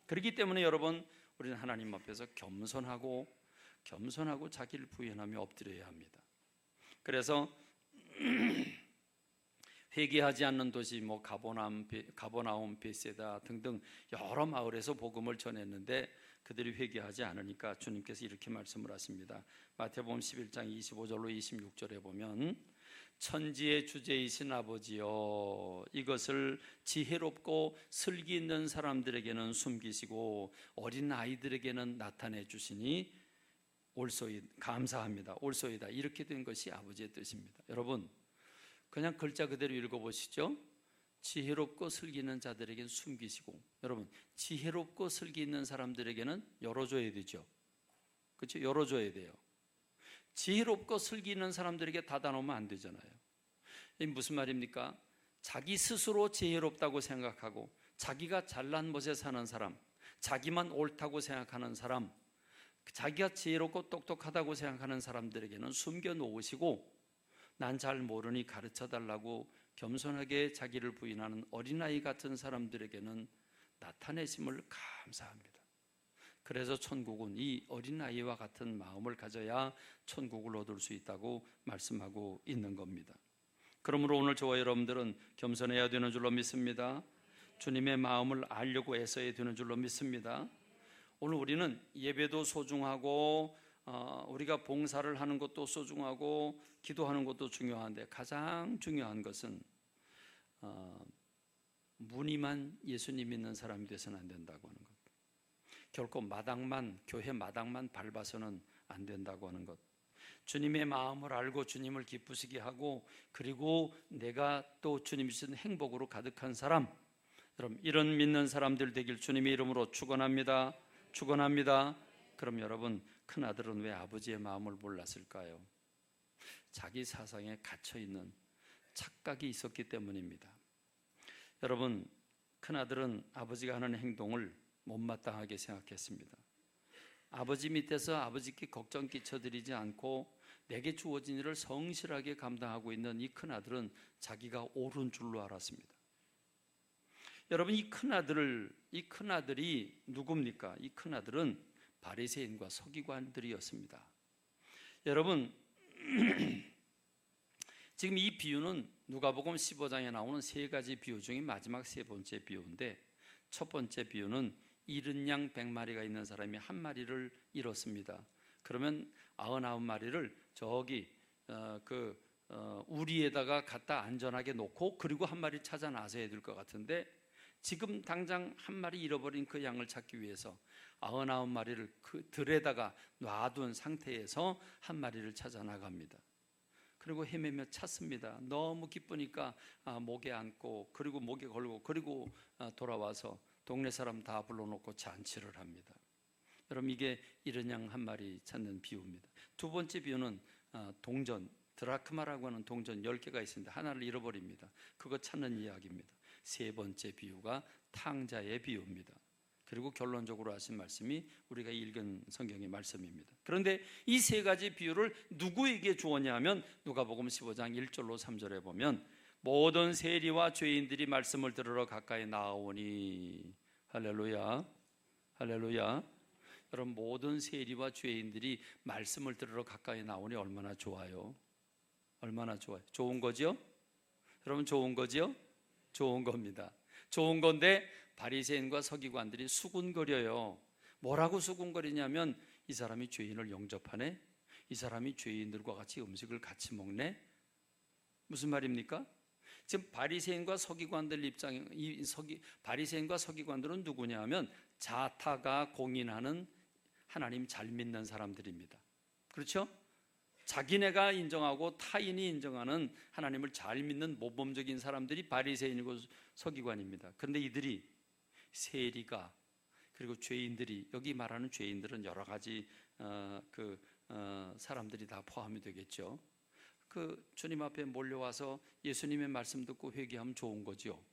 그렇기 때문에 여러분, 우리는 하나님 앞에서 겸손하고 자기를 부인하며 엎드려야 합니다. 그래서 회개하지 않는 도시 가버나움, 베세다 등등 여러 마을에서 복음을 전했는데 그들이 회개하지 않으니까 주님께서 이렇게 말씀을 하십니다. 마태복음 11장 25절로 26절에 보면 천지의 주제이신 아버지여, 이것을 지혜롭고 슬기 있는 사람들에게는 숨기시고 어린 아이들에게는 나타내 주시니 감사합니다. 옳소이다. 이렇게 된 것이 아버지의 뜻입니다. 여러분 그냥 글자 그대로 읽어보시죠. 지혜롭고 슬기 있는 자들에게는 숨기시고, 여러분 지혜롭고 슬기 있는 사람들에게는 열어줘야 되죠. 그렇죠? 열어줘야 돼요. 지혜롭고 슬기 있는 사람들에게 닫아놓으면 안 되잖아요. 이게 무슨 말입니까? 자기 스스로 지혜롭다고 생각하고 자기가 잘난 곳에 사는 사람, 자기만 옳다고 생각하는 사람, 자기가 지혜롭고 똑똑하다고 생각하는 사람들에게는 숨겨놓으시고 난 잘 모르니 가르쳐달라고 겸손하게 자기를 부인하는 어린아이 같은 사람들에게는 나타내심을 감사합니다. 그래서 천국은 이 어린아이와 같은 마음을 가져야 천국을 얻을 수 있다고 말씀하고 있는 겁니다. 그러므로 오늘 저와 여러분들은 겸손해야 되는 줄로 믿습니다. 주님의 마음을 알려고 애써야 되는 줄로 믿습니다. 오늘 우리는 예배도 소중하고 우리가 봉사를 하는 것도 소중하고 기도하는 것도 중요한데 가장 중요한 것은 무늬만 예수님 믿는 사람이 돼서는 안 된다고 하는 것. 결코 교회 마당만 밟아서는 안 된다고 하는 것. 주님의 마음을 알고 주님을 기쁘시게 하고 그리고 내가 또 주님이 주신 행복으로 가득한 사람, 여러분 이런 믿는 사람들 되길 주님의 이름으로 축원합니다. 축원합니다. 그럼 여러분, 큰아들은 왜 아버지의 마음을 몰랐을까요? 자기 사상에 갇혀있는 착각이 있었기 때문입니다. 여러분, 큰아들은 아버지가 하는 행동을 못마땅하게 생각했습니다. 아버지 밑에서 아버지께 걱정 끼쳐드리지 않고 내게 주어진 일을 성실하게 감당하고 있는 이 큰아들은 자기가 옳은 줄로 알았습니다. 여러분, 이 큰아들이 누굽니까? 이 큰아들은 바리새인과 서기관들이었습니다. 여러분, 지금 이 비유는 누가복음 15장에 나오는 세 가지 비유 중에 마지막 세 번째 비유인데, 첫 번째 비유는 잃은 양 100마리가 있는 사람이 한 마리를 잃었습니다. 그러면 99마리를 저기 우리에다가 갖다 안전하게 놓고 그리고 한 마리 찾아 나서야 될 것 같은데, 지금 당장 한 마리 잃어버린 그 양을 찾기 위해서 99마리를 그 들에다가 놔둔 상태에서 한 마리를 찾아 나갑니다. 그리고 헤매며 찾습니다. 너무 기쁘니까 목에 안고 그리고 목에 걸고 그리고 돌아와서 동네 사람 다 불러놓고 잔치를 합니다. 여러분, 이게 잃은 양 한 마리 찾는 비유입니다. 두 번째 비유는 동전, 드라크마라고 하는 동전 10개가 있습니다. 하나를 잃어버립니다. 그거 찾는 이야기입니다. 세 번째 비유가 탕자의 비유입니다. 그리고 결론적으로 하신 말씀이 우리가 읽은 성경의 말씀입니다. 그런데 이 세 가지 비유를 누구에게 주었냐 하면 누가복음 15장 1절로 3절에 보면 모든 세리와 죄인들이 말씀을 들으러 가까이 나오니, 할렐루야, 할렐루야. 여러분, 모든 세리와 죄인들이 말씀을 들으러 가까이 나오니 얼마나 좋아요? 얼마나 좋아요? 좋은 거죠? 여러분, 좋은 거죠? 좋은 겁니다. 좋은 건데 바리새인과 서기관들이 수군거려요. 뭐라고 수군거리냐면 이 사람이 죄인을 영접하네? 이 사람이 죄인들과 같이 음식을 같이 먹네? 무슨 말입니까? 지금 바리새인과 서기관들 바리새인과 서기관들은 누구냐 하면 자타가 공인하는 하나님 잘 믿는 사람들입니다. 그렇죠? 자기네가 인정하고 타인이 인정하는 하나님을 잘 믿는 모범적인 사람들이 바리새인이고 서기관입니다. 그런데 이들이 세리가 그리고 죄인들이, 여기 말하는 죄인들은 여러 가지 사람들이 다 포함이 되겠죠. 주님 앞에 몰려와서 예수님의 말씀 듣고 회개하면 좋은 거죠.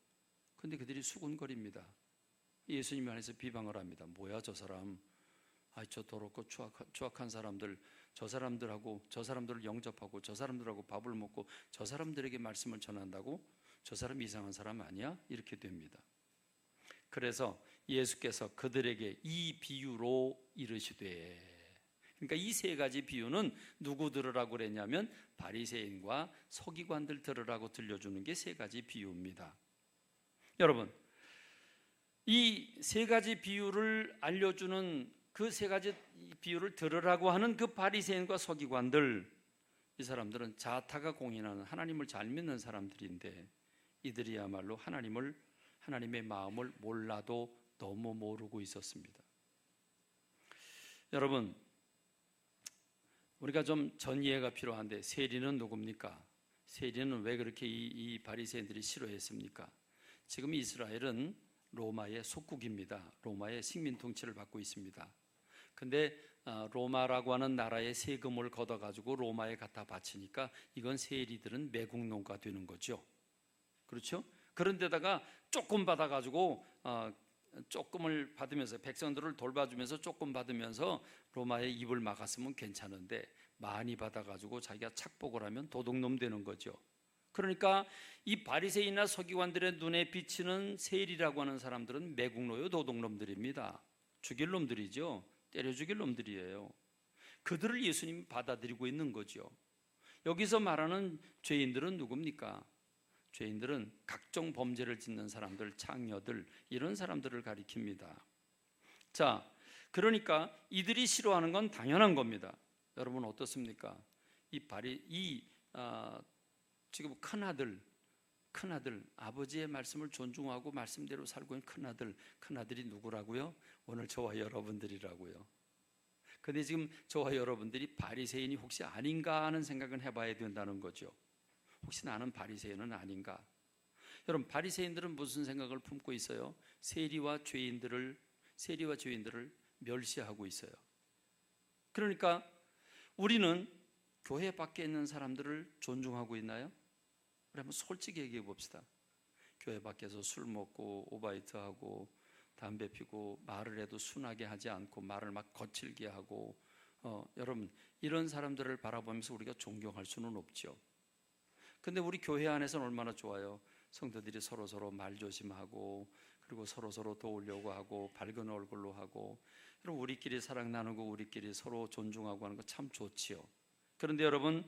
그런데 그들이 수군거립니다. 예수님 안에서 비방을 합니다. 뭐야 저 사람, 저 더럽고 추악한 사람들, 저 사람들을 영접하고 저 사람들하고 밥을 먹고 저 사람들에게 말씀을 전한다고? 저 사람 이상한 사람 아니야? 이렇게 됩니다. 그래서 예수께서 그들에게 이 비유로 이르시되, 그러니까 이 세 가지 비유는 누구 들으라고 그랬냐면 바리새인과 서기관들 들으라고 들려주는 게 세 가지 비유입니다. 여러분, 이 세 가지 비유를 알려주는 그 세 가지 비유를 들으라고 하는 그 바리새인과 서기관들, 이 사람들은 자타가 공인하는 하나님을 잘 믿는 사람들인데 이들이야말로 하나님의 마음을 몰라도 너무 모르고 있었습니다. 여러분, 우리가 좀 전 이해가 필요한데, 세리는 누굽니까? 세리는 왜 그렇게 이 바리새인들이 싫어했습니까? 지금 이스라엘은 로마의 속국입니다. 로마의 식민 통치를 받고 있습니다. 근데 로마라고 하는 나라의 세금을 걷어가지고 로마에 갖다 바치니까 이건 세리들은 매국노가 되는 거죠. 그렇죠? 그런데다가 조금 받아가지고 조금을 받으면서 백성들을 돌봐주면서 조금 받으면서 로마의 입을 막았으면 괜찮은데 많이 받아가지고 자기가 착복을 하면 도둑놈 되는 거죠. 그러니까 이 바리새인이나 서기관들의 눈에 비치는 세리라고 하는 사람들은 매국노요 도둑놈들입니다. 죽일 놈들이죠. 때려 죽일 놈들이에요. 그들을 예수님이 받아들이고 있는 거죠. 여기서 말하는 죄인들은 누굽니까? 죄인들은 각종 범죄를 짓는 사람들, 창녀들, 이런 사람들을 가리킵니다. 자, 그러니까 이들이 싫어하는 건 당연한 겁니다. 여러분 어떻습니까? 지금 큰아들 아버지의 말씀을 존중하고 말씀대로 살고 있는 큰아들이 누구라고요? 오늘 저와 여러분들이라고요. 근데 지금 저와 여러분들이 바리새인이 혹시 아닌가 하는 생각은 해봐야 된다는 거죠. 혹시 나는 바리새인은 아닌가? 여러분, 바리새인들은 무슨 생각을 품고 있어요? 세리와 죄인들을 멸시하고 있어요. 그러니까 우리는 교회 밖에 있는 사람들을 존중하고 있나요? 우리 한번 솔직히 얘기해 봅시다. 교회 밖에서 술 먹고 오바이트하고 담배 피고 말을 해도 순하게 하지 않고 말을 막 거칠게 하고 여러분, 이런 사람들을 바라보면서 우리가 존경할 수는 없죠. 근데 우리 교회 안에서는 얼마나 좋아요. 성도들이 서로 말 조심하고 그리고 서로 도우려고 하고 밝은 얼굴로 하고, 여러분 우리끼리 사랑 나누고 우리끼리 서로 존중하고 하는 거 참 좋지요. 그런데 여러분,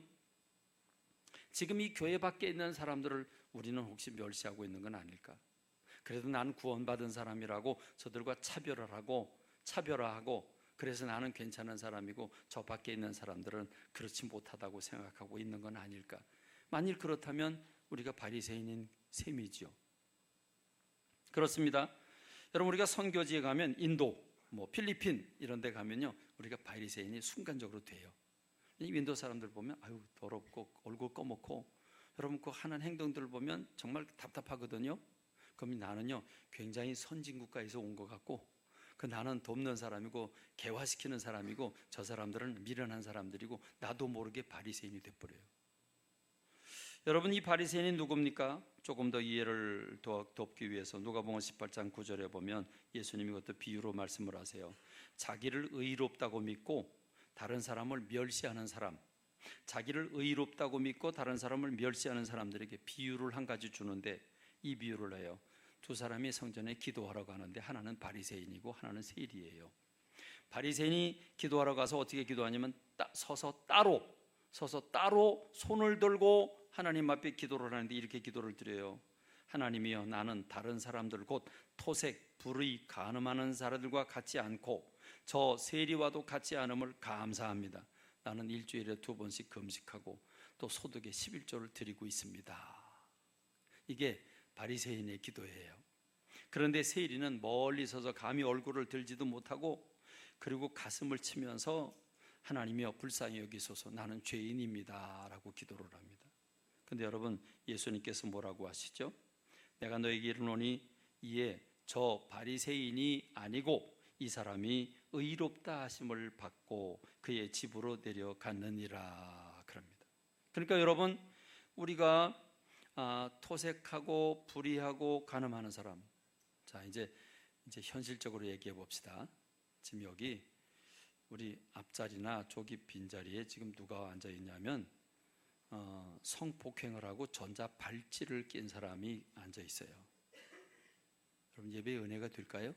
지금 이 교회 밖에 있는 사람들을 우리는 혹시 멸시하고 있는 건 아닐까? 그래도 나는 구원받은 사람이라고 저들과 차별화하고 그래서 나는 괜찮은 사람이고 저 밖에 있는 사람들은 그렇지 못하다고 생각하고 있는 건 아닐까? 만일 그렇다면 우리가 바리새인인 셈이죠. 그렇습니다. 여러분, 우리가 선교지에 가면 인도, 필리핀 이런 데 가면요, 우리가 바리새인이 순간적으로 돼요. 이 인도 사람들 보면 아유 더럽고 얼굴 꺼먹고, 여러분 그 하는 행동들을 보면 정말 답답하거든요. 그럼 나는요 굉장히 선진 국가에서 온 것 같고, 나는 돕는 사람이고 개화시키는 사람이고 저 사람들은 미련한 사람들이고 나도 모르게 바리새인이 돼버려요. 여러분, 이 바리새인이 누굽니까? 조금 더 이해를 돕기 위해서 누가복음 18장 9절에 보면 예수님이 그것도 비유로 말씀을 하세요. 자기를 의롭다고 믿고 다른 사람을 멸시하는 사람, 자기를 의롭다고 믿고 다른 사람을 멸시하는 사람들에게 비유를 한 가지 주는데, 이 비유를 해요. 두 사람이 성전에 기도하러 가는데 하나는 바리새인이고 하나는 세리예요. 바리새인이 기도하러 가서 어떻게 기도하냐면 서서 따로 손을 들고 하나님 앞에 기도를 하는데 이렇게 기도를 드려요. 하나님이여, 나는 다른 사람들 곧 토색, 불의, 간음하는 사람들과 같지 않고 저 세리와도 같지 않음을 감사합니다. 나는 일주일에 2번씩 금식하고 또 소득의 11조를 드리고 있습니다. 이게 바리새인의 기도예요. 그런데 세리는 멀리 서서 감히 얼굴을 들지도 못하고 그리고 가슴을 치면서 하나님이여 불쌍히 여기소서, 나는 죄인입니다 라고 기도를 합니다. 근데 여러분, 예수님께서 뭐라고 하시죠? 내가 너에게 이르노니 이에 저 바리새인이 아니고 이 사람이 의롭다 하심을 받고 그의 집으로 내려갔느니라 그럽니다. 그러니까 여러분, 우리가 토색하고 불의하고 간음하는 사람, 자 이제 현실적으로 얘기해 봅시다. 지금 여기 우리 앞자리나 저기 빈자리에 지금 누가 앉아 있냐면 성폭행을 하고 전자 발찌를 낀 사람이 앉아 있어요. 여러분, 예배의 은혜가 될까요?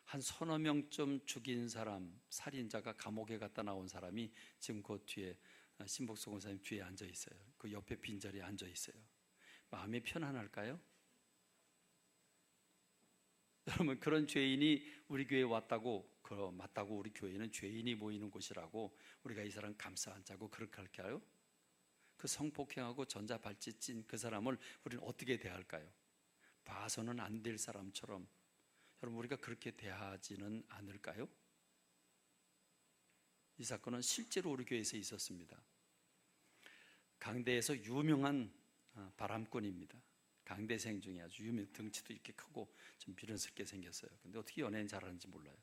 한 서너 명쯤 죽인 사람, 살인자가 감옥에 갔다 나온 사람이 지금 그 뒤에 신복수 권사님 뒤에 앉아 있어요. 그 옆에 빈자리에 앉아 있어요. 마음이 편안할까요? 여러분, 그런 죄인이 우리 교회에 왔다고, 맞다고 우리 교회는 죄인이 모이는 곳이라고 우리가 이 사람 감싸 안자고 그렇게 할까요? 그 성폭행하고 전자발찌 찐 그 사람을 우리는 어떻게 대할까요? 봐서는 안 될 사람처럼 여러분, 우리가 그렇게 대하지는 않을까요? 이 사건은 실제로 우리 교회에서 있었습니다. 강대에서 유명한 바람꾼입니다. 강대생 중에 아주 유명, 덩치도 이렇게 크고 좀 미련스럽게 생겼어요. 근데 어떻게 연애는 잘하는지 몰라요.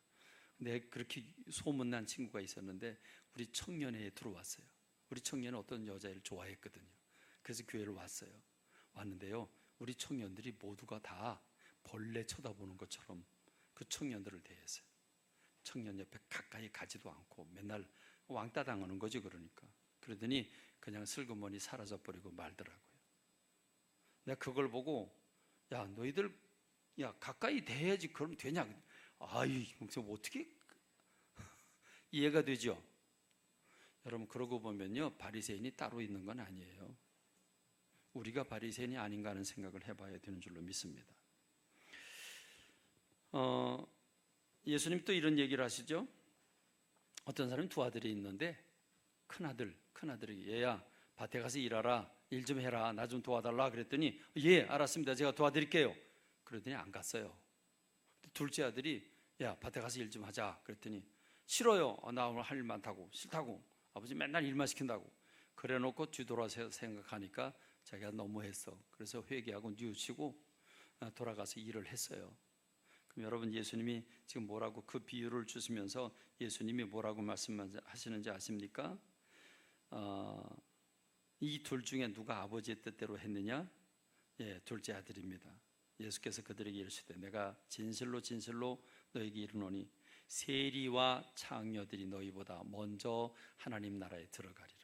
근데 그렇게 소문난 친구가 있었는데 우리 청년회에 들어왔어요. 우리 청년은 어떤 여자애를 좋아했거든요. 그래서 교회를 왔어요. 왔는데요, 우리 청년들이 모두가 다 벌레 쳐다보는 것처럼 그 청년들을 대했어요. 청년 옆에 가까이 가지도 않고 맨날 왕따 당하는 거지. 그러더니 그냥 슬그머니 사라져 버리고 말더라고요. 내가 그걸 보고 야 너희들 야 가까이 대해야지 그럼 되냐. 아이 어떻게 이해가 되죠? 여러분 그러고 보면요 바리새인이 따로 있는 건 아니에요. 우리가 바리새인이 아닌가 하는 생각을 해봐야 되는 줄로 믿습니다. 예수님 또 이런 얘기를 하시죠. 어떤 사람이 두 아들이 있는데 큰아들이 얘야 밭에 가서 일하라, 일 좀 해라, 나 좀 도와달라 그랬더니 예 알았습니다, 제가 도와드릴게요. 그러더니 안 갔어요. 둘째 아들이 야 밭에 가서 일 좀 하자 그랬더니 싫어요, 나 오늘 할 일 많다고, 싫다고, 아버지 맨날 일만 시킨다고. 그래 놓고 뒤돌아서 생각하니까 자기가 너무했어. 그래서 회개하고 뉘우치고 돌아가서 일을 했어요. 그럼 여러분 예수님이 지금 뭐라고 그 비유를 주시면서 예수님이 뭐라고 말씀하시는지 아십니까? 이 둘 중에 누가 아버지의 뜻대로 했느냐? 예, 둘째 아들입니다. 예수께서 그들에게 이르시되 내가 진실로 진실로 너에게 이르노니 세리와 창녀들이 너희보다 먼저 하나님 나라에 들어가리라.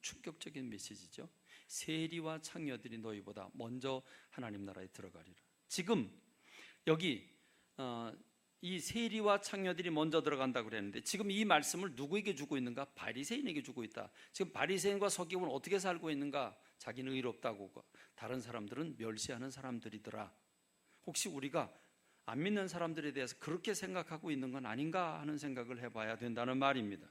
충격적인 메시지죠. 세리와 창녀들이 너희보다 먼저 하나님 나라에 들어가리라. 지금 여기 이 세리와 창녀들이 먼저 들어간다고 그랬는데 지금 이 말씀을 누구에게 주고 있는가? 바리새인에게 주고 있다. 지금 바리새인과 서기관은 어떻게 살고 있는가? 자기는 의롭다고, 다른 사람들은 멸시하는 사람들이더라. 혹시 우리가 안 믿는 사람들에 대해서 그렇게 생각하고 있는 건 아닌가 하는 생각을 해봐야 된다는 말입니다.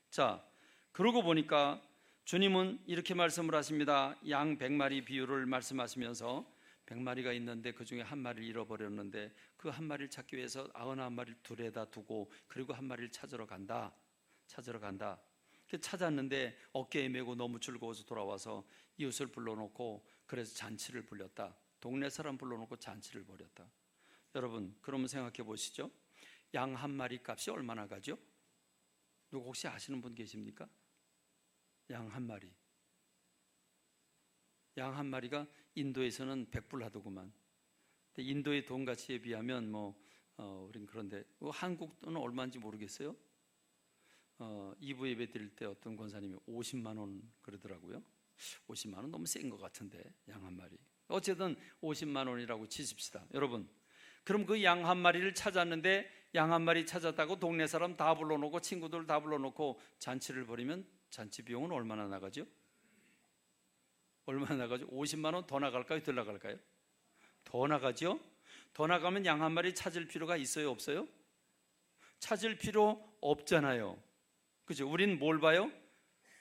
자, 그러고 보니까 주님은 이렇게 말씀을 하십니다. 양 100마리 비유를 말씀하시면서 100마리가 있는데 그 중에 한 마리를 잃어버렸는데 그 한 마리를 찾기 위해서 99마리를 둘에다 두고 그리고 한 마리를 찾으러 간다. 찾았는데 어깨에 메고 너무 즐거워서 돌아와서 이웃을 불러놓고 그래서 잔치를 벌였다. 동네 사람 불러놓고 잔치를 벌였다. 여러분 그러면 생각해 보시죠. 양 한 마리 값이 얼마나 가죠? 누구 혹시 아시는 분 계십니까? 양 한 마리. 양 한 마리가 인도에서는 100불 하더구만. 인도의 돈 가치에 비하면 우린 그런데 한국 돈은 얼마인지 모르겠어요. 2부 예배 드릴 때 어떤 권사님이 50만 원 그러더라고요. 50만 원 너무 센 것 같은데 양 한 마리. 어쨌든 50만 원이라고 치십시다. 여러분 그럼 그 양 한 마리를 찾았는데 양 한 마리 찾았다고 동네 사람 다 불러놓고 친구들 다 불러놓고 잔치를 벌이면 잔치 비용은 얼마나 나가죠? 50만 원 더 나갈까요? 덜 나갈까요? 더 나가죠? 더 나가면 양 한 마리 찾을 필요가 있어요? 없어요? 찾을 필요 없잖아요. 그죠? 우린 뭘 봐요?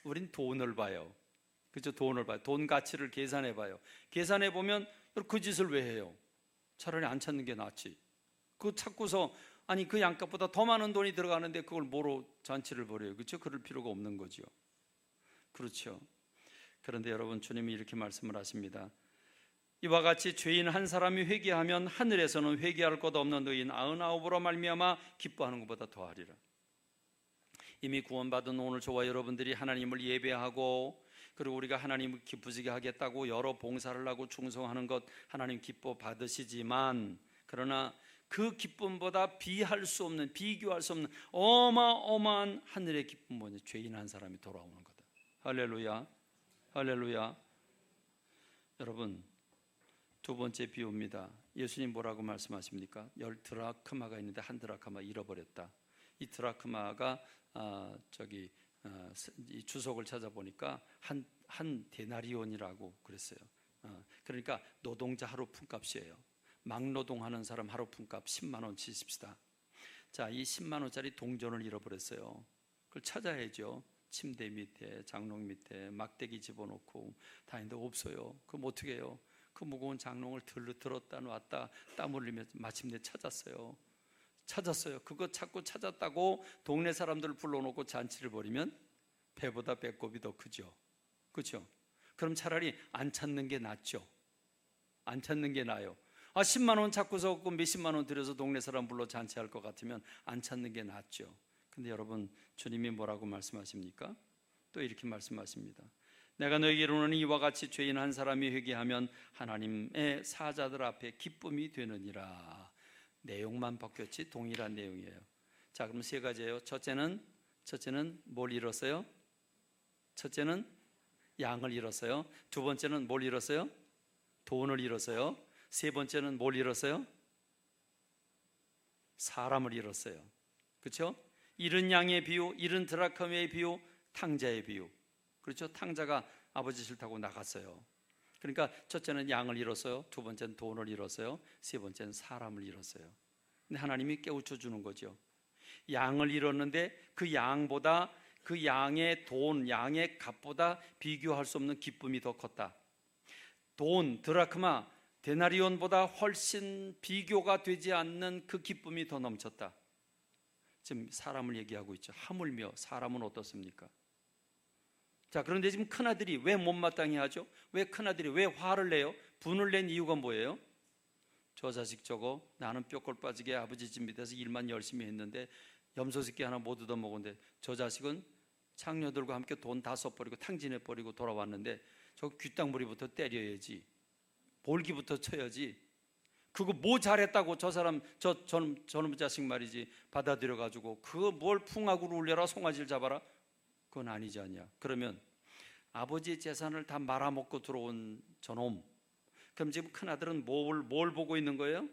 우린 돈을 봐요. 그죠? 돈을 봐요. 돈 가치를 계산해 봐요. 계산해 보면 그 짓을 왜 해요? 차라리 안 찾는 게 낫지. 그거 찾고서 아니 그 양값보다 더 많은 돈이 들어가는데 그걸 뭐로 잔치를 벌여요? 그렇죠? 그럴 필요가 없는 거죠. 그렇죠. 그런데 여러분 주님이 이렇게 말씀을 하십니다. 이와 같이 죄인 한 사람이 회개하면 하늘에서는 회개할 것 없는 의인 99으로 말미암아 기뻐하는 것보다 더하리라. 이미 구원받은 오늘 저와 여러분들이 하나님을 예배하고 그리고 우리가 하나님을 기쁘시게 하겠다고 여러 봉사를 하고 충성하는 것 하나님 기뻐 받으시지만 그러나 그 기쁨보다 비교할 수 없는 어마어마한 하늘의 기쁨은 뭐냐? 죄인 한 사람이 돌아오는 거다. 할렐루야. 할렐루야. 여러분 두 번째 비유입니다. 예수님 뭐라고 말씀하십니까? 10드라크마가 있는데 한 드라크마 잃어버렸다. 이 드라크마가 이 주석을 찾아보니까 한 데나리온이라고 그랬어요. 그러니까 노동자 하루 품값이에요. 막노동하는 사람 하루 품값 10만 원 치십시다. 자, 이 10만 원짜리 동전을 잃어버렸어요. 그걸 찾아야죠. 침대 밑에, 장롱 밑에 막대기 집어넣고 다니는데 없어요. 그럼 어떻게 해요? 그 무거운 장롱을 들었다 놨다 땀 흘리면서 마침내 찾았어요. 그거 찾고 찾았다고 동네 사람들을 불러놓고 잔치를 벌이면 배보다 배꼽이 더 크죠. 그렇죠? 그럼 차라리 안 찾는 게 낫죠. 안 찾는 게 나아요. 10만 원 찾고서 몇십만 원 들여서 동네 사람 불러 잔치할 것 같으면 안 찾는 게 낫죠. 근데 여러분 주님이 뭐라고 말씀하십니까? 또 이렇게 말씀하십니다. 내가 너에게 이르노니 이와 같이 죄인 한 사람이 회개하면 하나님의 사자들 앞에 기쁨이 되느니라. 내용만 바뀌었지 동일한 내용이에요. 자, 그럼 세 가지예요. 첫째는 뭘 잃었어요? 첫째는 양을 잃었어요. 두 번째는 뭘 잃었어요? 돈을 잃었어요. 세 번째는 뭘 잃었어요? 사람을 잃었어요. 그렇죠? 잃은 양의 비유, 잃은 드라크마의 비유, 탕자의 비유. 그렇죠? 탕자가 아버지 싫다고 나갔어요. 그러니까 첫째는 양을 잃었어요. 두 번째는 돈을 잃었어요. 세 번째는 사람을 잃었어요. 근데 하나님이 깨우쳐 주는 거죠. 양을 잃었는데 그 양보다, 그 양의 돈, 양의 값보다 비교할 수 없는 기쁨이 더 컸다. 돈, 드라크마, 데나리온보다 훨씬 비교가 되지 않는 그 기쁨이 더 넘쳤다. 지금 사람을 얘기하고 있죠. 하물며 사람은 어떻습니까? 자, 그런데 지금 큰아들이 왜 못마땅해 하죠? 왜 큰아들이 왜 화를 내요? 분을 낸 이유가 뭐예요? 저 자식 저거 나는 뼈골 빠지게 아버지 집 밑에서 일만 열심히 했는데 염소 새끼 하나 못 얻어먹었는데 저 자식은 창녀들과 함께 돈 다 써버리고 탕진해버리고 돌아왔는데 저 귀땅무리부터 때려야지, 볼기부터 쳐야지. 그거 뭐 잘했다고 저 사람 저놈 자식 말이지 받아들여가지고 그거 뭘 풍악으로 울려라 송아지를 잡아라, 그건 아니지 않냐. 그러면 아버지의 재산을 다 말아먹고 들어온 저놈, 그럼 지금 큰아들은 뭘 보고 있는 거예요?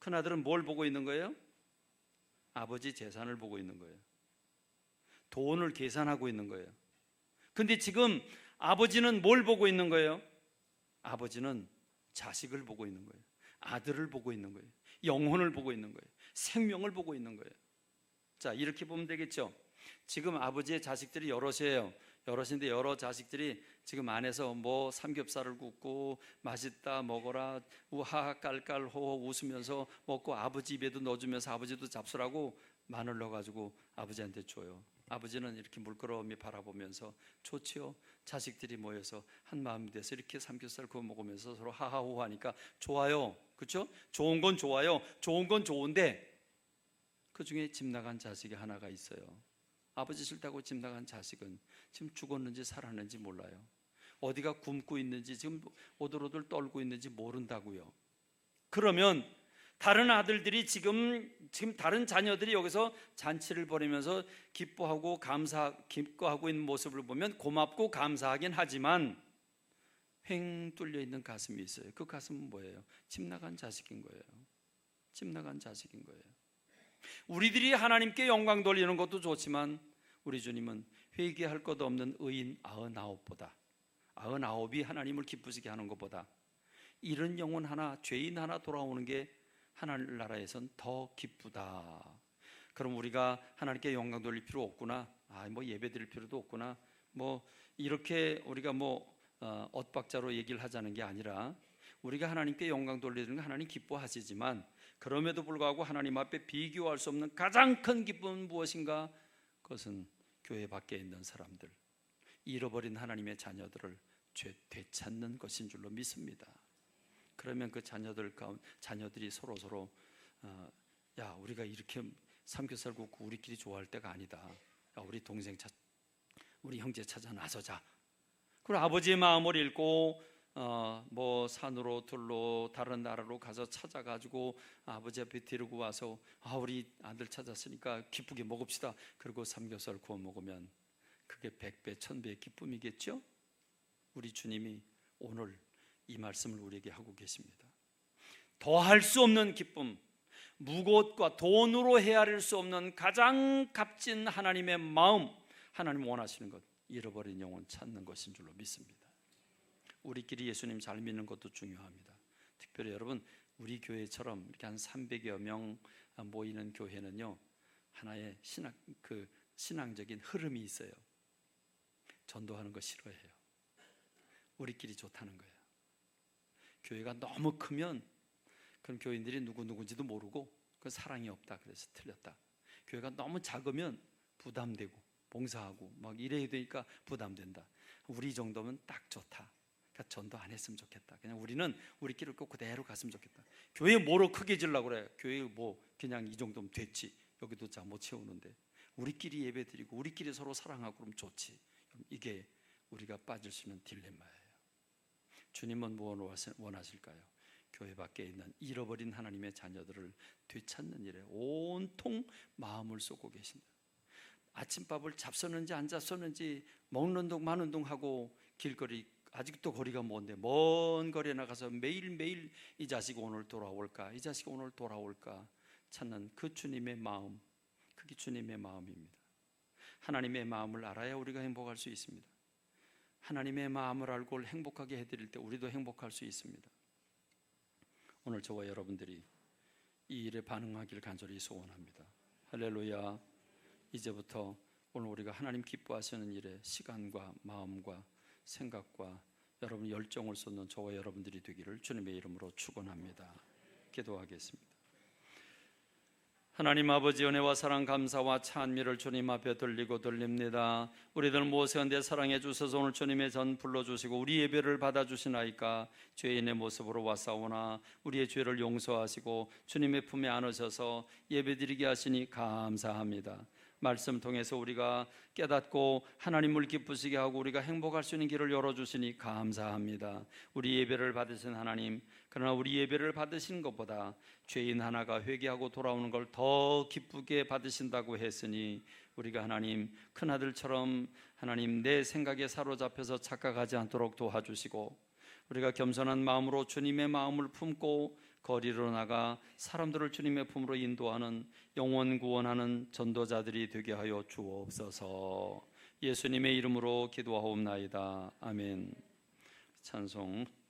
큰아들은 뭘 보고 있는 거예요? 아버지 재산을 보고 있는 거예요. 돈을 계산하고 있는 거예요. 근데 지금 아버지는 뭘 보고 있는 거예요? 아버지는 자식을 보고 있는 거예요. 아들을 보고 있는 거예요. 영혼을 보고 있는 거예요. 생명을 보고 있는 거예요. 자, 이렇게 보면 되겠죠. 지금 아버지의 자식들이 여럿이에요. 여럿인데 여러 자식들이 지금 안에서 뭐 삼겹살을 굽고 맛있다 먹어라 우하하 깔깔호호 웃으면서 먹고 아버지 입에도 넣어주면서 아버지도 잡수라고 마늘 넣어가지고 아버지한테 줘요. 아버지는 이렇게 물끄러미 바라보면서 좋지요. 자식들이 모여서 한 마음이 돼서 이렇게 삼겹살 구워 먹으면서 서로 하하호호 하니까 좋아요. 그렇죠? 좋은 건 좋아요. 좋은 건 좋은데 그 중에 집 나간 자식이 하나가 있어요. 아버지 싫다고 집 나간 자식은 지금 죽었는지 살았는지 몰라요. 어디가 굶고 있는지 지금 오들오들 떨고 있는지 모른다고요. 그러면 다른 아들들이 지금 다른 자녀들이 여기서 잔치를 벌이면서 기뻐하고 기뻐하고 있는 모습을 보면 고맙고 감사하긴 하지만 횡 뚫려 있는 가슴이 있어요. 그 가슴은 뭐예요? 집 나간 자식인 거예요. 집 나간 자식인 거예요. 우리들이 하나님께 영광 돌리는 것도 좋지만 우리 주님은 회개할 것 없는 의인 99이 하나님을 기쁘시게 하는 것보다 잃은 영혼 하나, 죄인 하나 돌아오는 게 하나님 나라에선 더 기쁘다. 그럼 우리가 하나님께 영광 돌릴 필요 없구나. 뭐 예배 드릴 필요도 없구나. 뭐 이렇게 우리가 엇박자로 얘기를 하자는 게 아니라 우리가 하나님께 영광 돌리는 거 하나님 기뻐하시지만 그럼에도 불구하고 하나님 앞에 비교할 수 없는 가장 큰 기쁨은 무엇인가? 그것은 교회 밖에 있는 사람들, 잃어버린 하나님의 자녀들을 되찾는 것인 줄로 믿습니다. 그러면 그 자녀들이 서로 야, 우리가 이렇게 삼겹살 굽고 우리끼리 좋아할 때가 아니다. 야, 우리 동생 우리 형제 찾아 나서자. 그리고 아버지의 마음을 읽고 뭐 산으로 들로 다른 나라로 가서 찾아가지고 아버지 앞에 데리고 와서 우리 아들 찾았으니까 기쁘게 먹읍시다. 그리고 삼겹살 구워 먹으면 그게 100배 1000배의 기쁨이겠죠? 우리 주님이 오늘 이 말씀을 우리에게 하고 계십니다. 더할 수 없는 기쁨, 무것과 돈으로 헤아릴 수 없는 가장 값진 하나님의 마음, 하나님 원하시는 것, 잃어버린 영혼 찾는 것인 줄로 믿습니다. 우리끼리 예수님 잘 믿는 것도 중요합니다. 특별히 여러분, 우리 교회처럼 이렇게 한 300여 명 모이는 교회는요, 하나의 신앙적인 흐름이 있어요. 전도하는 거 싫어해요. 우리끼리 좋다는 거예요. 교회가 너무 크면 그럼 교인들이 누구인지도 모르고 그 사랑이 없다, 그래서 틀렸다. 교회가 너무 작으면 부담되고 봉사하고 막 이래야 되니까 부담된다. 우리 정도면 딱 좋다. 그러니까 전도 안 했으면 좋겠다. 그냥 우리는 우리끼리 꼭 그대로 갔으면 좋겠다. 교회 뭐로 크게 지으려고 그래? 교회 뭐 그냥 이 정도면 됐지. 여기도 자 못 채우는데 우리끼리 예배 드리고 우리끼리 서로 사랑하고 그러면 좋지. 이게 우리가 빠질 수 있는 딜레마예요. 주님은 무엇을 원하실까요? 교회 밖에 있는 잃어버린 하나님의 자녀들을 되찾는 일에 온통 마음을 쏟고 계신다. 아침밥을 잡섰는지 안 잡섰는지 먹는 둥 마는 둥 하고 길거리, 아직도 거리가 먼데 먼 거리에 나가서 매일매일 이 자식 오늘 돌아올까, 이 자식 오늘 돌아올까 찾는 그 주님의 마음, 그게 주님의 마음입니다. 하나님의 마음을 알아야 우리가 행복할 수 있습니다. 하나님의 마음을 알고 행복하게 해드릴 때 우리도 행복할 수 있습니다. 오늘 저와 여러분들이 이 일에 반응하길 간절히 소원합니다. 할렐루야. 이제부터 오늘 우리가 하나님 기뻐하시는 일에 시간과 마음과 생각과 여러분 열정을 쏟는 저와 여러분들이 되기를 주님의 이름으로 축원합니다. 기도하겠습니다. 하나님 아버지, 은혜와 사랑 감사와 찬미를 주님 앞에 돌립니다. 우리들 모세한테 사랑해 주셔서 오늘 주님의 전 불러주시고 우리 예배를 받아주시나이까. 죄인의 모습으로 왔사오나 우리의 죄를 용서하시고 주님의 품에 안으셔서 예배드리게 하시니 감사합니다. 말씀 통해서 우리가 깨닫고 하나님을 기쁘시게 하고 우리가 행복할 수 있는 길을 열어주시니 감사합니다. 우리 예배를 받으신 하나님, 그러나 우리 예배를 받으신 것보다 죄인 하나가 회개하고 돌아오는 걸 더 기쁘게 받으신다고 했으니 우리가 하나님 큰아들처럼 하나님 내 생각에 사로잡혀서 착각하지 않도록 도와주시고 우리가 겸손한 마음으로 주님의 마음을 품고 거리로 나가 사람들을 주님의 품으로 인도하는 영원 구원하는 전도자들이 되게 하여 주옵소서. 예수님의 이름으로 기도하옵나이다. 아멘. 찬송